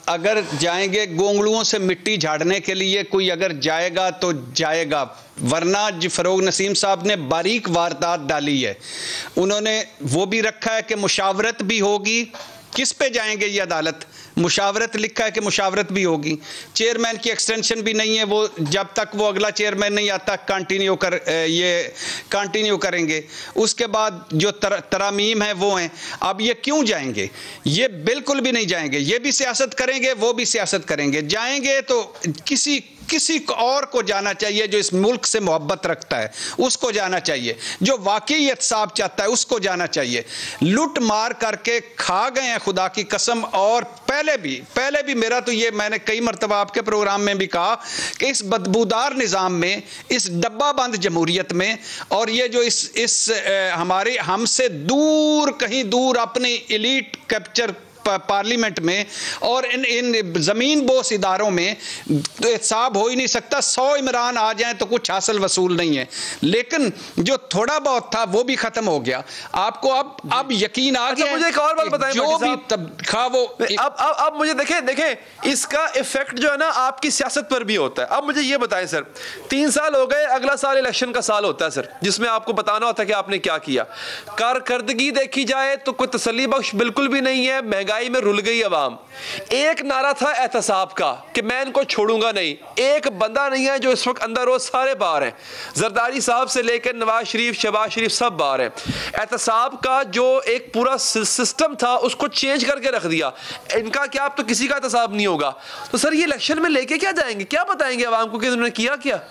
अगर जाएंगे गोंगलुओं से मिट्टी झाड़ने के लिए, कोई अगर जाएगा तो जाएगा, वरना फरोग नसीम साहब ने बारीक वारदात डाली है। उन्होंने वो भी रखा है कि मुशावरत भी होगी। किस पे जाएंगे ये अदालत? मुशावरत लिखा है कि मुशावरत भी होगी। चेयरमैन की एक्सटेंशन भी नहीं है, वो जब तक वो अगला चेयरमैन नहीं आता कंटिन्यू करेंगे। उसके बाद जो तरामीम है वो हैं। अब ये क्यों जाएंगे? ये बिल्कुल भी नहीं जाएंगे। ये भी सियासत करेंगे, वो भी सियासत करेंगे। जाएंगे तो किसी किसी और को जाना चाहिए जो इस मुल्क से मोहब्बत रखता है, उसको जाना चाहिए, जो वाकई एहतसाब चाहता है उसको जाना चाहिए। लूट मार करके खा गए हैं खुदा की कसम। और पहले भी मेरा तो ये, मैंने कई मरतबा आपके प्रोग्राम में भी कहा कि इस बदबूदार निज़ाम में, इस डब्बा बंद जमहूरियत में, और ये जो इस हमारे हमसे दूर, कहीं दूर अपनी एलीट कैप्चर पार्लियामेंट में और इन जमीन बोस इदारों में तो एहतसाब हो ही नहीं सकता। 100 इमरान आ जाएं तो कुछ हासिल वसूल नहीं है, लेकिन जो थोड़ा बहुत था वो भी खत्म हो गया। आपको अब यकीन आ गया। मुझे एक और बात बताएं, जो भी था वो अब मुझे देखें इसका इफेक्ट जो है ना आपकी सियासत पर भी होता है। अब मुझे ये बताएं सर, 3 साल हो गए, अगला साल इलेक्शन का साल होता है सर, जिसमें आपको बताना होता है कि आपने क्या किया। कारकर्दगी देखी जाए तो कोई तसल्ली बख्श बिल्कुल भी नहीं है। महंगाई में रुल गई अवाम। एक नारा था एहतसाब का कि मैं इनको छोड़ूंगा नहीं। एक बंदा नहीं है जो इस वक्त अंदर हो, सारे बाहर हैं। जरदारी साहब से लेकर नवाज शरीफ, शहबाज शरीफ सब बाहर हैं। एहतसाब का जो एक पूरा सिस्टम था उसको चेंज करके रख दिया। इनका क्या, अब तो किसी का एहतसाब नहीं होगा। तो सर ये इलेक्शन में लेके क्या जाएंगे, क्या बताएंगे अवाम को कि उन्होंने किया क्या?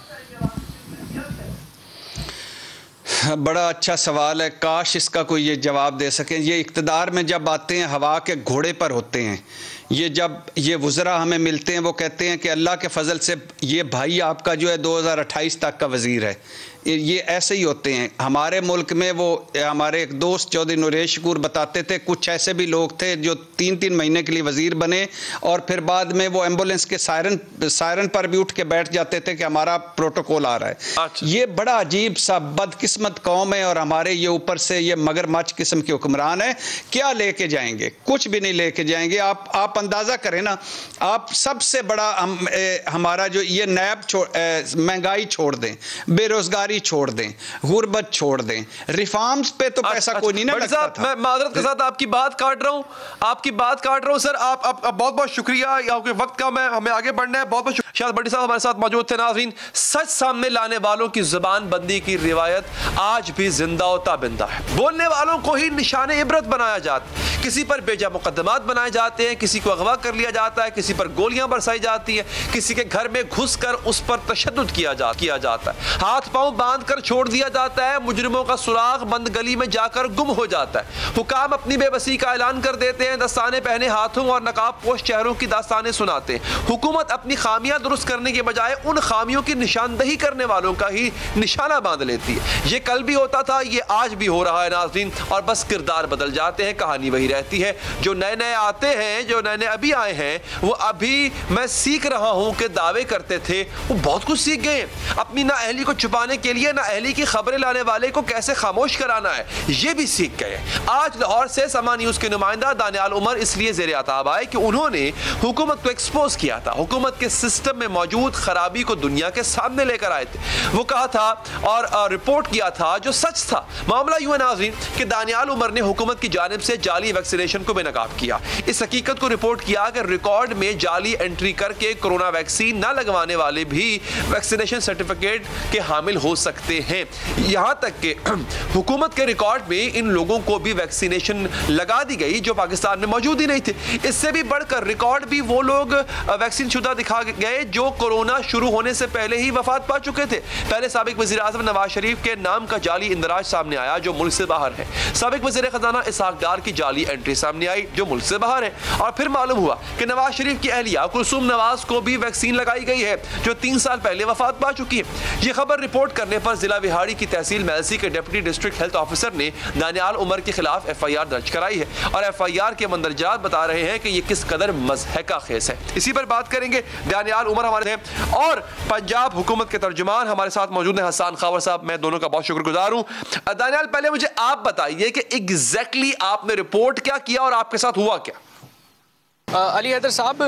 बड़ा अच्छा सवाल है, काश इसका कोई ये जवाब दे सकें। ये इक़्तिदार में जब आते हैं हवा के घोड़े पर होते हैं। ये जब ये वज़रा हमें मिलते हैं वो कहते हैं कि अल्लाह के फजल से ये भाई आपका जो है 2028 तक का वज़ीर है। ये ऐसे ही होते हैं हमारे मुल्क में। वो हमारे एक दोस्त चौधरी नूरेश शकूर बताते थे, कुछ ऐसे भी लोग थे जो 3-3 महीने के लिए वज़ीर बने और फिर बाद में वो एम्बुलेंस के सायरन पर भी उठ के बैठ जाते थे कि हमारा प्रोटोकॉल आ रहा है। अच्छा। ये बड़ा अजीब सा बदकिस्मत कौम है और हमारे ये ऊपर से ये मगरमच्छ किस्म के हुक्मरान है। क्या लेके जाएंगे? कुछ भी नहीं लेके जाएंगे। आप अंदाज़ा करें ना, आप सबसे बड़ा हमारा जो ये नैब महंगाई छोड़ दें, बेरोजगारी छोड़ दें, गुर्बत छोड़ दें, रिफॉर्म्स पे तो पैसा कोई नहीं ना लगता था। मैं माजरत के साथ आपकी बात काट रहा हूं सर। आप बहुत बहुत शुक्रिया आपके वक्त का। हमें आगे बढ़ना है। बहुत बहुत शुक्रिया। शायद भट्टी साहब हमारे साथ मौजूद थे। नाज़रीन, सच सामने लाने वालों की जुबान बंदी की रिवायत आज भी जिंदा और ताबिंदा है। बोलने वालों को ही निशाने इबरत बनाया जाता है। किसी पर बेजा मुकदमात बनाए जाते हैं, किसी को अगवा कर लिया जाता है, किसी पर गोलियां बरसाई जाती है, किसी के घर में घुसकर उस पर तशद्दुद किया जाता है, हाथ पांव बांध कर छोड़ दिया जाता है, मुजरिमों का सुराग बंद गली में जाकर गुम हो जाता है। हुकाम अपनी बेबसी का ऐलान कर देते हैं, दस्ताने पहने हाथों और नकाब पोश चेहरों की दास्तानें सुनाते हैं। हुकूमत अपनी खामियां दुरुस्त करने के बजाय उन खामियों की निशानदही करने वालों का ही निशाना बांध लेती है। ये कल भी होता था, ये आज भी हो रहा है नाज़रीन, और बस किरदार बदल जाते हैं, कहानी वही रहती है। जो नए नए आते हैं, जो नए नए अभी आए हैं, वो अभी मैं सीख रहा हूं कि दावे करते थे वो बहुत कुछ सीख गए। अपनी नाअहली को छुपाने के लिए नाअहली की खबरें लाने वाले को कैसे खामोश कराना है ये भी सीख गए। आज लाहौर से समा न्यूज़ के नुमाइंदा दानियाल उमर इसलिए ज़ेरे आताब आए कि उन्होंने हुकूमत को एक्सपोज किया था, हुकूमत के सिस्टम में मौजूद खराबी को दुनिया के सामने लेकर आए थे। वो कहा था और रिपोर्ट किया था जो सच था। मामला यूं है नाज़रीन कि दानियाल उमर ने हुकूमत की जानिब से जाली वैक्सीनेशन को बेनकाब किया। इस हकीकत को रिपोर्ट किया कि रिकॉर्ड में जाली एंट्री करके कोरोना वैक्सीन न लगवाने वाले भी वैक्सीनेशन सर्टिफिकेट के हामिल हो सकते हैं। यहां तक कि हुकूमत के रिकॉर्ड में इन लोगों को भी वैक्सीनेशन लगा दी गई जो पाकिस्तान में मौजूद ही नहीं थे। इससे भी बढ़कर रिकॉर्ड भी वो लोग वैक्सीन शुदा दिखा गए जो कोरोना शुरू होने से पहले ही वफात पा चुके थे। पहले साबिक वज़ीर आज़म नवाज शरीफ के नाम का जाली इंदराज सामने आया जो मुल्क से बाहर है। साबिक वज़ीर खजाना इसहाक डार की जाली एंट्री सामने आई जो मुल्क से बाहर है। और फिर मालूम हुआ कि नवाज शरीफ की अहलिया कुलसूम नवाज को भी वैक्सीन लगाई गई है जो 3 साल पहले वफात पा चुकी है। ये खबर रिपोर्ट करने पर जिला विहाड़ी की तहसील मैलसी के डिप्टी डिस्ट्रिक्ट हेल्थ ऑफिसर ने दानियाल उमर के खिलाफ FIR दर्ज कराई है और FIR के मंदरजात बता रहे हैं कि ये किस कदर मज़हका खेस है। इसी पर बात करेंगे। दानियाल उमर हमारे हैं और पंजाब हुकूमत के तर्जुमान हमारे साथ मौजूद हैं हसन खावर साहब। मैं दोनों का बहुत शुक्रगुजार हूं। दानियाल, पहले मुझे आप बताइए कि एग्जैक्टली आपने रिपोर्ट क्या किया और आपके साथ हुआ क्या? अली हैदर साहब,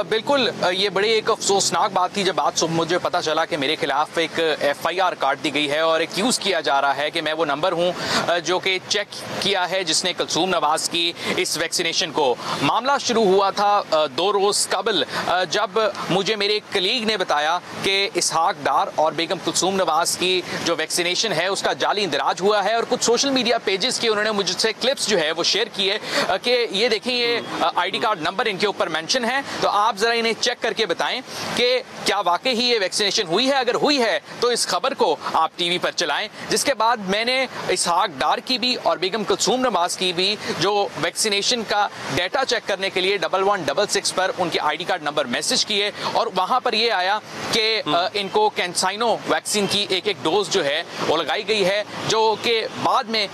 बिल्कुल ये बड़ी एक अफसोसनाक बात थी जब आज सुबह मुझे पता चला कि मेरे खिलाफ एक FIR काट दी गई है और एक्यूज़ किया जा रहा है कि मैं वो नंबर हूं जो कि चेक किया है जिसने कुलसूम नवाज की इस वैक्सीनेशन को। मामला शुरू हुआ था 2 रोज़ कबल जब मुझे मेरे एक कलीग ने बताया कि इसहाक डार और बेगम कुलसूम नवाज की जो वैक्सीनेशन है उसका जाली इंदराज हुआ है। और कुछ सोशल मीडिया पेजेस की उन्होंने मुझसे क्लिप्स जो है वो शेयर किए कि ये देखें, ये ID कार्ड नंबर इनके ऊपर मेंशन है, तो आप जरा इन्हें चेक करके बताएं कि क्या वाकई ही ये वैक्सीनेशन हुई है। अगर हुई है तो इस खबर को आप टीवी पर चलाएं। जिसके बाद मैंने इसहाक डार की भी और बेगम कुलसूम नवाज की भी जो वैक्सीनेशन का डेटा चेक करने के लिए 1166 पर उनके आईडी कार्ड नंबर मैसेज किए और वहां पर ये आया कि इनको कैंसाइनो वैक्सीन की एक डोज जो है वो लगाई गई है, जो कि बाद में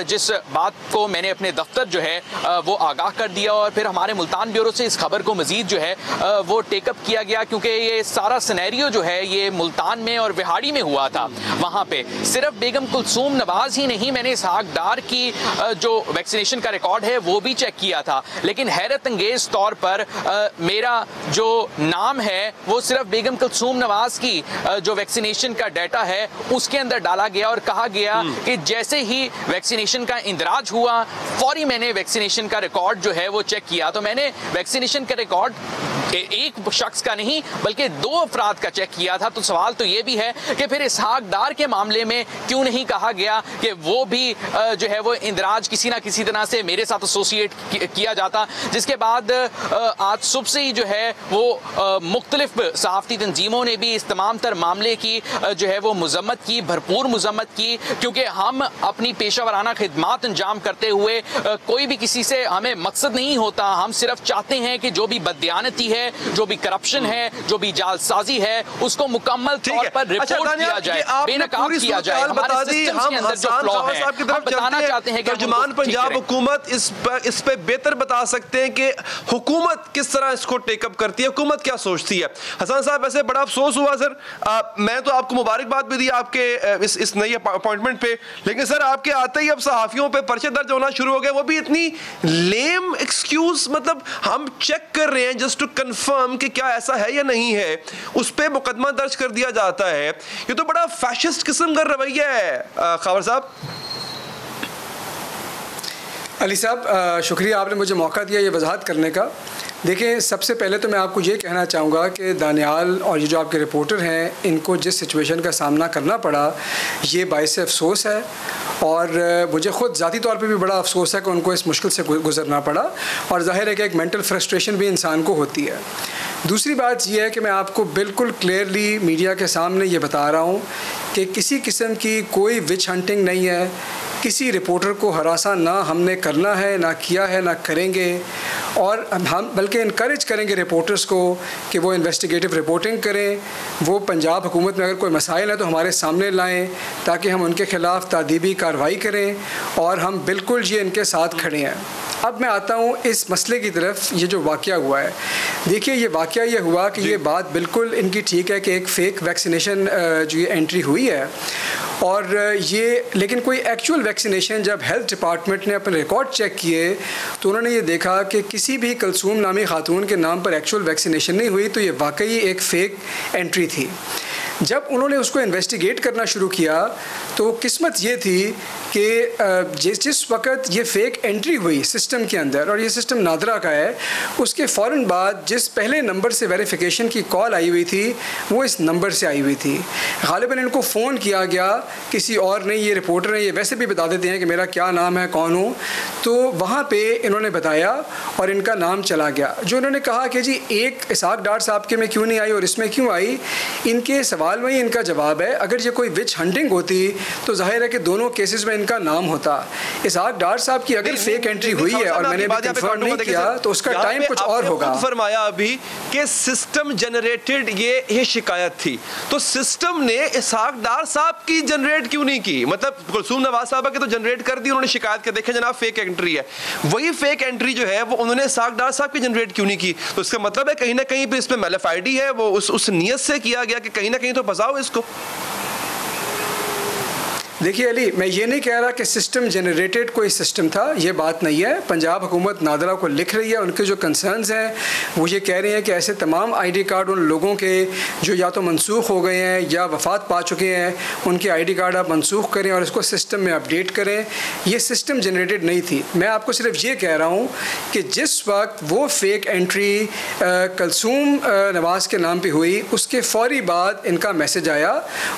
जिस बात को मैंने अपने दफ्तर जो है वो आगाह कर दिया और फिर हमारे मुल्तान ब्यूरो से इस खबर को मजीद जो है वो टेकअप किया गया, क्योंकि ये सारा सिनेरियो जो है ये मुल्तान में और बिहाड़ी में हुआ था। वहां पे सिर्फ बेगम कुलसूम नवाज ही नहीं, मैंने इसहाक डार की जो वैक्सीनेशन का रिकॉर्ड है वो भी चेक किया था, लेकिन हैरत अंगेज तौर पर मेरा जो नाम है वो सिर्फ बेगम कुलसूम नवाज की जो वैक्सीनेशन का डाटा है उसके अंदर डाला गया और कहा गया कि जैसे ही वैक्सीनेशन का इंदराज हुआ फौरी मैंने वैक्सीनेशन का रिकॉर्ड जो है वो चेक किया। तो मैंने वैक्सीनेशन का रिकॉर्ड एक शख्स का नहीं बल्कि 2 अफराद का चेक किया था। तो सवाल तो ये भी है कि फिर इसहाक डार के मामले में क्यों नहीं कहा गया कि वो भी जो है वो इंदराज किसी ना किसी तरह से मेरे साथ एसोसिएट किया जाता। जिसके बाद आज सुबह से ही जो है वो मुख्तलिफ सहाफ़ती तंजीमों ने भी इस तमाम तर मामले की जो है वो मजम्मत की, भरपूर मजम्मत की, क्योंकि हम अपनी पेशा वराना खिदमात अंजाम करते हुए कोई भी किसी से हमें मकसद नहीं होता, हम सिर्फ चाहते हैं कि जो भी बददियानती है, जो भी करप्शन है, जो भी जालसाजी है, उसको मुकम्मल तौर पर रिपोर्ट किया जाए, बेनकाब किया जाए। हमारे सिस्टम के अंदर जो फ्लॉ है, हम बताना चाहते हैं कि तर्जुमान पंजाब हुकूमत इस पे बेहतर बता सकते हैं कि हुकूमत किस तरह इसको टेकअप करती है, हुकूमत क्या सोचती है। हसन साहब वैसे बड़ा अफसोस हुआ सर, मैं तो आपको मुबारकबाद भी दी आपके इस नई अपॉइंटमेंट पे, लेकिन सर आपके आते ही अब सहाफियों पे पर्चे दर्ज होना शुरू हो गए, वो भी इतनी लेम एक्सक्यूज, मतलब हम चेक कर रहे हैं जस्ट टू कंफर्म कि क्या ऐसा है या नहीं है, उस पे मुकदमा दर्ज कर दिया जाता है। ये तो बड़ा फैशिस्ट किस्म का रवैया है खबर साहब। अली साहब शुक्रिया, आपने मुझे मौका दिया ये वजाहत करने का। देखिए, सबसे पहले तो मैं आपको ये कहना चाहूँगा कि दानियाल और ये जो आपके रिपोर्टर हैं, इनको जिस सिचुएशन का सामना करना पड़ा ये बाइस अफसोस है, और मुझे ख़ुद ज़ाती तौर पे भी बड़ा अफसोस है कि उनको इस मुश्किल से गुज़रना पड़ा, और ज़ाहिर है कि एक मेंटल फ्रस्ट्रेशन भी इंसान को होती है। दूसरी बात यह है कि मैं आपको बिल्कुल क्लियरली मीडिया के सामने ये बता रहा हूँ कि किसी किस्म की कोई विच हंटिंग नहीं है, किसी रिपोर्टर को हरासा ना हमने करना है, ना किया है, ना करेंगे, और हम बल्कि इनकरेज करेंगे रिपोर्टर्स को कि वो इन्वेस्टिगेटिव रिपोर्टिंग करें, वो पंजाब हुकूमत में अगर कोई मसाइल है तो हमारे सामने लाएं ताकि हम उनके ख़िलाफ़ तादीबी कार्रवाई करें, और हम बिल्कुल ये इनके साथ खड़े हैं। अब मैं आता हूँ इस मसले की तरफ। ये जो वाक़या हुआ है, देखिए ये वाक़या ये हुआ कि ये बात बिल्कुल इनकी ठीक है कि एक फ़ेक वैक्सीनेशन जो ये एंट्री हुई है, और ये लेकिन कोई एक्चुअल वैक्सीनेशन जब हेल्थ डिपार्टमेंट ने अपने रिकॉर्ड चेक किए तो उन्होंने ये देखा कि किसी भी कुलसूम नामी खातून के नाम पर एक्चुअल वैक्सीनेशन नहीं हुई, तो ये वाकई एक फ़ेक एंट्री थी। जब उन्होंने उसको इन्वेस्टिगेट करना शुरू किया तो किस्मत ये थी कि जिस वक्त ये फ़ेक एंट्री हुई सिस्टम के अंदर, और ये सिस्टम नादरा का है, उसके फ़ौरन बाद जिस पहले नंबर से वेरिफिकेशन की कॉल आई हुई थी वो इस नंबर से आई हुई थी। ग़ालिबन इनको फ़ोन किया गया, किसी और ने, ये रिपोर्टर हैं, ये वैसे भी बता देते हैं कि मेरा क्या नाम है, कौन हूँ, तो वहाँ पर इन्होंने बताया और इनका नाम चला गया। जो उन्होंने कहा कि जी एक इसहाक डार साहब के में क्यों नहीं आई और इसमें क्यों आई, इनके सवाल में ही इनका जवाब है, अगर ये कोई विच हंटिंग होती तो जाहिर है कि दोनों केसेस में इनका नाम होता। इसहाक डार साहब की अगर फेक एंट्री हुई है और मैंने कंफर्म नहीं किया तो उसका टाइम कुछ और होगा। फरमाया अभी कि सिस्टम जनरेटेड ये शिकायत थी, तो सिस्टम ने इसहाक डार साहब की जनरेट क्यों नहीं की? मतलब कुलसूम नवाज साहब की तो जनरेट कर दी उन्होंने शिकायत कर, देखे जनाब फेक एंट्री है, वही फेक एंट्री जो है वो उन्होंने इसहाक डार साहब की जनरेट क्यों नहीं की? तो इसका मतलब है कहीं ना कहीं पे इसमें मैलिफाइडी है, वो उस नियत से किया गया कि कहीं ना कहीं तो फंसाओ इसको। देखिए अली, मैं ये नहीं कह रहा कि सिस्टम जनरेटेड कोई सिस्टम था, ये बात नहीं है। पंजाब हुकूमत नादरा को लिख रही है, उनके जो कंसर्न्स हैं वो ये कह रहे हैं कि ऐसे तमाम आईडी कार्ड उन लोगों के जो या तो मनसूख हो गए हैं या वफ़ात पा चुके हैं, उनके आईडी कार्ड आप मनसूख करें और इसको सिस्टम में अपडेट करें। ये सिस्टम जनरेटेड नहीं थी। मैं आपको सिर्फ ये कह रहा हूँ कि जिस वक्त वो फेक एंट्री कुलसूम नवाज़ के नाम पर हुई, उसके फ़ौरी बाद इनका मैसेज आया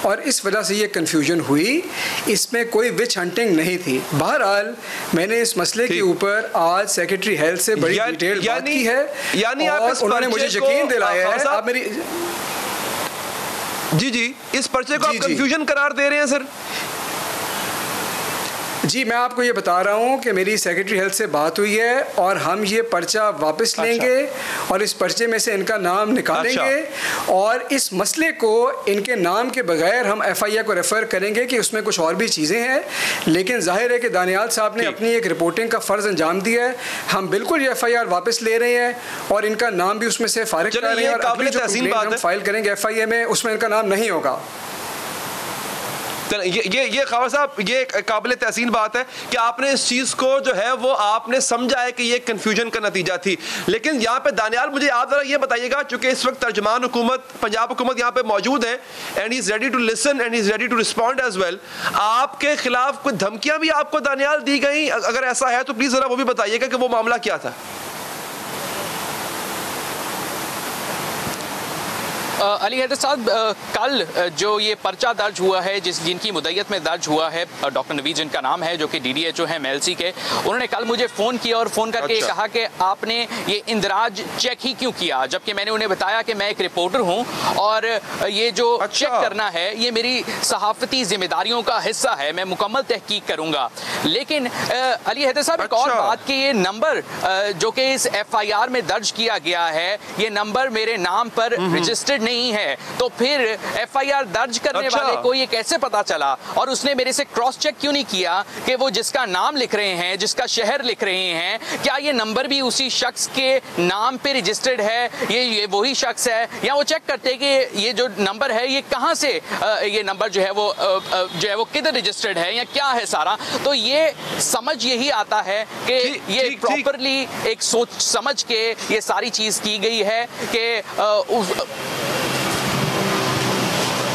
और इस वजह से ये कन्फ्यूजन हुई इसमें कोई विच हंटिंग नहीं थी। बहरहाल मैंने इस मसले के ऊपर आज सेक्रेटरी हेल्थ से बड़ी डिटेल बात की है, यानी और उन्होंने मुझे यकीन दिलाया है। आप मेरी जी इस पर्चे को आप कंफ्यूजन करार दे रहे हैं सर? जी मैं आपको ये बता रहा हूँ कि मेरी सेक्रेटरी हेल्थ से बात हुई है और हम ये पर्चा वापस लेंगे और इस पर्चे में से इनका नाम निकालेंगे और इस मसले को इनके नाम के बगैर हम FIR को रेफ़र करेंगे कि उसमें कुछ और भी चीज़ें हैं। लेकिन जाहिर है कि दानियाल साहब ने अपनी एक रिपोर्टिंग का फ़र्ज़ अंजाम दिया है। हम बिल्कुल ये FIR वापस ले रहे हैं और इनका नाम भी उसमें से फारिग कर रहे हैं, और अगली जो कंप्लेंट हम फाइल करेंगे FIR में उसमें इनका नाम नहीं होगा। ये खबर साहब, ये काबिल तहसीन बात है कि आपने इस चीज़ को जो है वो आपने समझा है कि ये कंफ्यूजन का नतीजा थी। लेकिन यहाँ पे दानियाल मुझे आप ज़रा ये बताइएगा, चूंकि इस वक्त तर्जुमान हुकूमत पंजाब हुकूमत यहाँ पे मौजूद है and he is ready to listen and he is ready to respond as well, आपके खिलाफ कोई धमकियाँ भी आपको दानियाल दी गई? अगर ऐसा है तो प्लीज़ ज़रा वो भी बताइएगा कि वो मामला क्या था। अली हैदर साहब, कल जो ये पर्चा दर्ज हुआ है जिनकी मुद्दत में दर्ज हुआ है, डॉक्टर नवीद जिनका नाम है, जो कि DDHO है MLC के, उन्होंने कल मुझे फ़ोन किया और फ़ोन करके कहा कि आपने ये इंदराज चेक ही क्यों किया, जबकि मैंने उन्हें बताया कि मैं एक रिपोर्टर हूँ और ये जो चेक करना है ये मेरी सहाफ़ती जिम्मेदारियों का हिस्सा है, मैं मुकम्मल तहकीक करूँगा। लेकिन अली हैदर साहब, एक और बात कि ये नंबर जो कि इस FIR में दर्ज किया गया है, ये नंबर मेरे नाम पर रजिस्टर्ड नहीं है, तो फिर FIR दर्ज करने वाले को ये कैसे पता चला? और उसने मेरे से क्रॉस चेक क्यों नहीं किया कि वो जिसका नाम लिख रहे हैं, जिसका शहर लिख रहे हैं, क्या ये नंबर भी उसी शख्स के नाम पे रजिस्टर्ड है, ये वही शख्स है, या वो चेक करते कि ये जो नंबर है ये कहाँ से ये नंबर जो है वो किधर रजिस्टर्ड है या क्या है सारा। तो ये समझ यही आता है कि ये प्रॉपरली एक सोच समझ के ये सारी चीज़ की गई है कि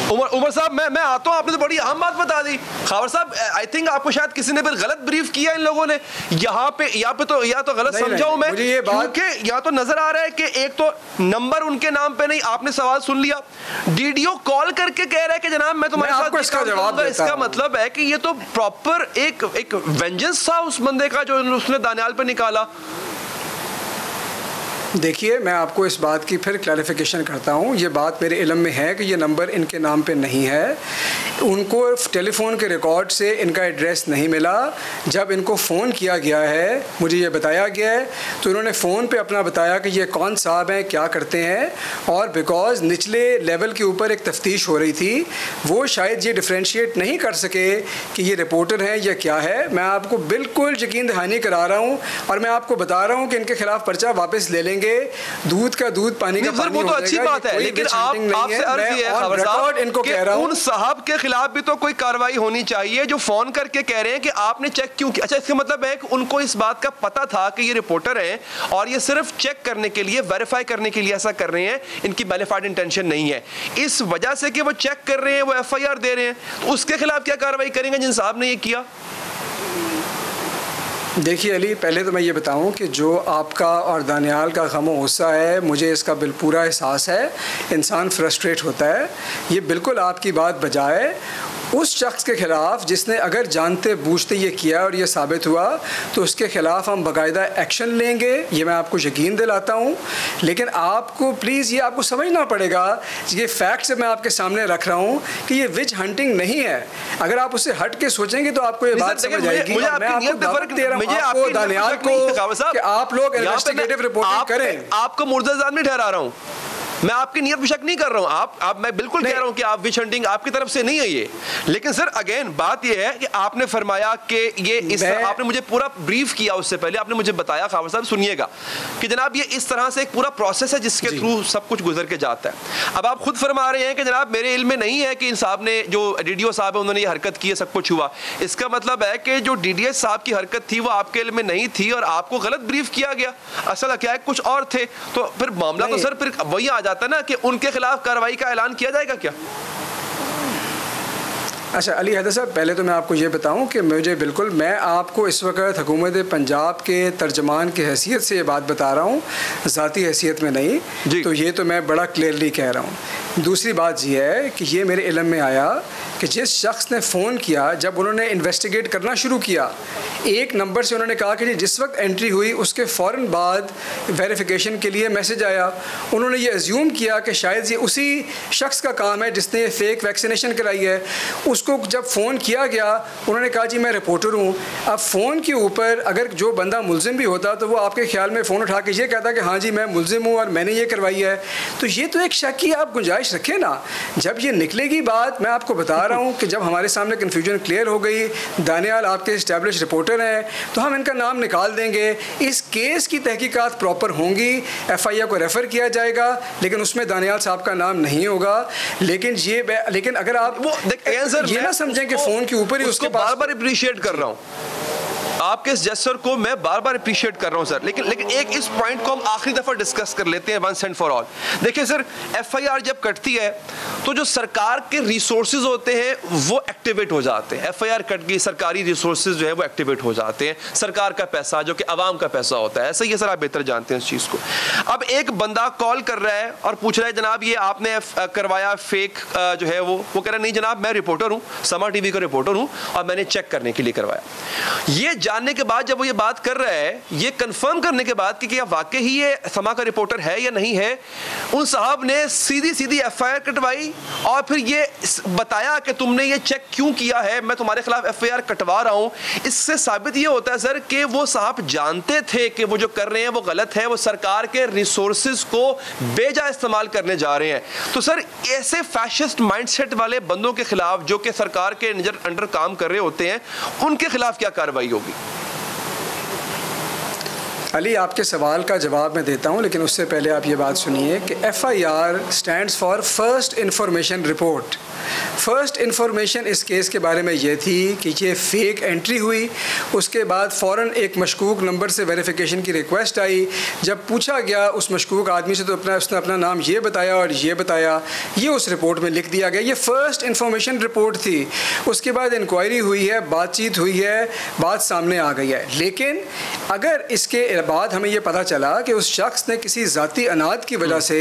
उमर साहब मैं आता हूँ, आपने तो बड़ी अहम बात बता दी। खबर साहब, आई थिंक आपको शायद किसी ने फिर गलत ब्रीफ किया इन लोगों ने यहाँ पे तो या तो गलत समझाऊं मैं, क्योंकि यहाँ तो नजर आ रहा है कि एक तो नंबर उनके नाम पे नहीं, आपने सवाल सुन लिया, DDO कॉल करके कह रहा है कि जनाब मैं तुम्हारे साथ इसका जवाब, इसका मतलब है कि ये तो प्रॉपर एक वेंजेंस था उस बंदे का जो उसने दानियाल पे निकाला। देखिए, मैं आपको इस बात की फिर क्लैरिफिकेशन करता हूँ। ये बात मेरे इल्म में है कि ये नंबर इनके नाम पे नहीं है। उनको टेलीफोन के रिकॉर्ड से इनका एड्रेस नहीं मिला। जब इनको फ़ोन किया गया है, मुझे ये बताया गया है, तो इन्होंने फ़ोन पे अपना बताया कि ये कौन साहब हैं, क्या करते हैं, और बिकॉज़ निचले लेवल के ऊपर एक तफ्तीश हो रही थी, वो शायद ये डिफ्रेंशिएट नहीं कर सके कि ये रिपोर्टर हैं या क्या है। मैं आपको बिल्कुल यकीन दहानी करा रहा हूँ और मैं आपको बता रहा हूँ कि इनके खिलाफ पर्चा वापस ले लेंगे। दूध का दूध, पानी का पानी, वो तो अच्छी बात है, लेकिन आपसे अर्ज ये है खबर साहब, इनको कह रहा हूं, उन साहब के खिलाफ भी तो कोई कार्रवाई होनी चाहिए जो फोन करके कह रहे हैं कि आपने चेक क्यों किया। अच्छा, इसका मतलब है कि उनको इस बात का पता था कि ये रिपोर्टर हैं और ये सिर्फ चेक करने के लिए, वेरीफाई करने के लिए ऐसा कर रहे हैं, इनकी मैलिफाइड इंटेंशन नहीं है। इस वजह से कि वो चेक कर रहे हैं, वो FIR दे रहे हैं, तो उसके खिलाफ क्या कार्रवाई करेंगे जिन साहब ने ये किया? देखिए अली, पहले तो मैं ये बताऊं कि जो आपका और दानियाल का गम गुस्सा है, मुझे इसका पूरा एहसास है। इंसान फ्रस्ट्रेट होता है। ये बिल्कुल आपकी बात बजाय उस शख्स के ख़िलाफ़ जिसने अगर जानते बूझते ये किया और ये साबित हुआ तो उसके ख़िलाफ़ हम बाकायदा एक्शन लेंगे, ये मैं आपको यकीन दिलाता हूँ। लेकिन आपको प्लीज़ ये आपको समझना पड़ेगा, ये फैक्ट मैं आपके सामने रख रहा हूँ कि ये विच हंटिंग नहीं है। अगर आप उससे हट के सोचेंगे तो आपको ये बात समझ आएगी। मैं आपको दावत दे रहा हूँ, आपको दानियाल को, कि आप लोग इन्वेस्टिगेटिव रिपोर्टिंग करें। आपको मुर्तज़ा नहीं ठहरा रहा हूँ, मैं आपकी नियत में शक नहीं कर रहा हूँ। आप मैं बिल्कुल कह रहा हूँ कि आप विच हंटिंग आपकी तरफ से नहीं है ये। लेकिन सर अगेन बात ये है कि आपने फरमाया कि ये इस आपने मुझे पूरा ब्रीफ किया, उससे पहले आपने मुझे बताया, खावर साहब सुनिएगा, कि जनाब ये इस तरह से एक पूरा प्रोसेस है जिसके थ्रू सब कुछ गुजर के जाता है। अब आप खुद फरमा रहे हैं कि जनाब मेरे इल्म में नहीं है कि इन साहब ने, जो DDO साहब है, उन्होंने ये हरकत की है, सब कुछ हुआ। इसका मतलब है कि जो DDH साहब की हरकत थी वो आपके इल्म में नहीं थी और आपको गलत ब्रीफ किया गया। असल क्या है, कुछ और थे। तो फिर मामला तो सर फिर वही आ जाता है ना कि उनके खिलाफ कार्रवाई का ऐलान किया जाएगा क्या? अच्छा अली हैदर साहब, पहले तो मैं आपको ये बताऊं कि मुझे बिल्कुल, मैं आपको इस वक्त हुकूमत पंजाब के तर्जमान की हैसियत से ये बात बता रहा हूं, ज़ाती हैसियत में नहीं। तो ये तो मैं बड़ा क्लियरली कह रहा हूं। दूसरी बात यह है कि ये मेरे इल्म में आया कि जिस शख्स ने फ़ोन किया, जब उन्होंने इन्वेस्टिगेट करना शुरू किया, एक नंबर से उन्होंने कहा कि जी जिस वक्त एंट्री हुई उसके फ़ौरन बाद वेरिफिकेशन के लिए मैसेज आया। उन्होंने ये अज्यूम किया कि शायद ये उसी शख्स का काम है जिसने ये फ़ेक वैक्सीनेशन कराई है। उसको जब फ़ोन किया गया उन्होंने कहा जी मैं रिपोर्टर हूँ। अब फ़ोन के ऊपर अगर जो बंदा मुलजिम भी होता तो वो आपके ख्याल में फ़ोन उठा के ये कहता कि हाँ जी मैं मुलजिम हूँ और मैंने ये करवाई है। तो ये तो एक शक की आप गुंजाइश रखें ना। जब ये निकलेगी बात, मैं आपको बता रहा हूँ कि जब हमारे सामने कन्फ्यूजन क्लियर हो गई, दानियाल आपके इस्टेब्लिश रिपोर्टर हैं, तो हम इनका नाम निकाल देंगे। इस केस की तहकीकात प्रॉपर होंगी, FIR को रेफ़र किया जाएगा, लेकिन उसमें दानियाल साहब का नाम नहीं होगा। लेकिन अगर आप ये ना समझें कि फ़ोन के ऊपर ही उसको बार बार अप्रिशिएट कर रहा हूँ, आपके इस जेस्चर को मैं बार बार अप्रिशिएट कर रहा हूं सर, लेकिन एक इस पॉइंट को हम आखिरी दफा डिस्कस कर लेते हैं वंस एंड फॉर ऑल। देखिए सर, FIR जब कटती है तो जो सरकार के रिसोर्सेज होते हैं वो एक्टिवेट हो जाते हैं। FIR कट गई, सरकारी रिसोर्सेज जो है वो एक्टिवेट हो जाते हैं, सरकार का पैसा जो कि आवाम का पैसा होता है। ऐसा ही है सर, आप बेहतर जानते हैं इस चीज़ को। अब एक बंदा कॉल कर रहा है और पूछ रहा है जनाब ये आपने करवाया फेक जो है वो कह रहा है नहीं जनाब मैं रिपोर्टर हूँ, समा TV का रिपोर्टर हूँ और मैंने चेक करने के लिए करवाया। ये जानने के बाद जब वो ये बात कर रहा है, ये कंफर्म करने के बाद कि क्या वाकई ही ये समा का रिपोर्टर है या नहीं है, उन साहब ने सीधी FIR कटवाई और फिर ये बताया कि तुमने ये चेक क्यों किया है, मैं तुम्हारे खिलाफ FIR कटवा रहा हूं। इससे साबित ये होता है सर कि वो साहब जानते थे कि वो जो कर रहे हैं वो गलत है, वो सरकार के रिसोर्सेज को बेजा इस्तेमाल करने जा रहे हैं। तो सर ऐसे फैशिस्ट माइंडसेट वाले बंदों के खिलाफ जो कि सरकार के अंडर काम कर रहे होते हैं, उनके खिलाफ क्या कार्रवाई होगी? अली, आपके सवाल का जवाब मैं देता हूं, लेकिन उससे पहले आप ये बात सुनिए कि FIR stands for first information report. First information इस केस के बारे में ये थी कि ये फेक एंट्री हुई, उसके बाद फ़ौरन एक मशकूक नंबर से वेरिफिकेशन की रिक्वेस्ट आई। जब पूछा गया उस मशकूक आदमी से तो उसने अपना नाम ये बताया और ये बताया, ये उस रिपोर्ट में लिख दिया गया। ये फ़र्स्ट इंफॉर्मेशन रिपोर्ट थी। उसके बाद इंक्वायरी हुई है, बातचीत हुई है, बात सामने आ गई है। लेकिन अगर इसके बाद हमें ये पता चला कि उस शख्स ने किसी ज़ाती अनाद की वजह से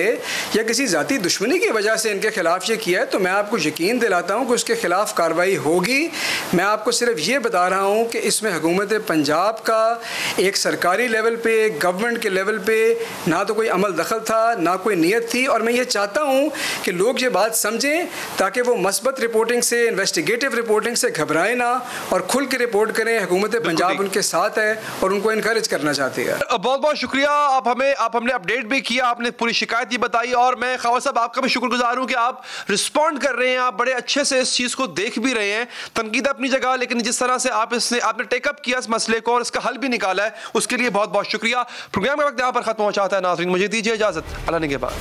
या किसी ज़ाती दुश्मनी की वजह से इनके खिलाफ ये किया है, तो मैं आपको यकीन दिलाता हूँ कि उसके खिलाफ कार्रवाई होगी। मैं आपको सिर्फ ये बता रहा हूँ कि इसमें हुकूमत पंजाब का एक सरकारी लेवल पे, गवर्नमेंट के लेवल पे ना तो कोई अमल दखल था, ना कोई नीयत थी। और मैं ये चाहता हूँ कि लोग ये बात समझें ताकि वो मस्बत रिपोर्टिंग से, इन्वेस्टिगेटिव रिपोर्टिंग से घबराएं ना और खुल के रिपोर्ट करें। हुकूमत पंजाब उनके साथ है और उनको इनकरेज करना चाहती है। बहुत बहुत शुक्रिया, आप हमने अपडेट भी किया, आपने पूरी शिकायत ही बताई और मैं खवास साहब आपका भी शुक्रगुजार हूं कि आप रिस्पॉन्ड कर रहे हैं, आप बड़े अच्छे से इस चीज को देख भी रहे हैं। तनकीद अपनी जगह, लेकिन जिस तरह से आपने टेकअप किया इस मसले को और इसका हल भी निकाला है, उसके लिए बहुत बहुत शुक्रिया। प्रोग्राम का वक्त यहाँ पर खत्म हो जाता है नाज़रीन, मुझे दीजिए इजाजत, अल्लाह ने के बाद।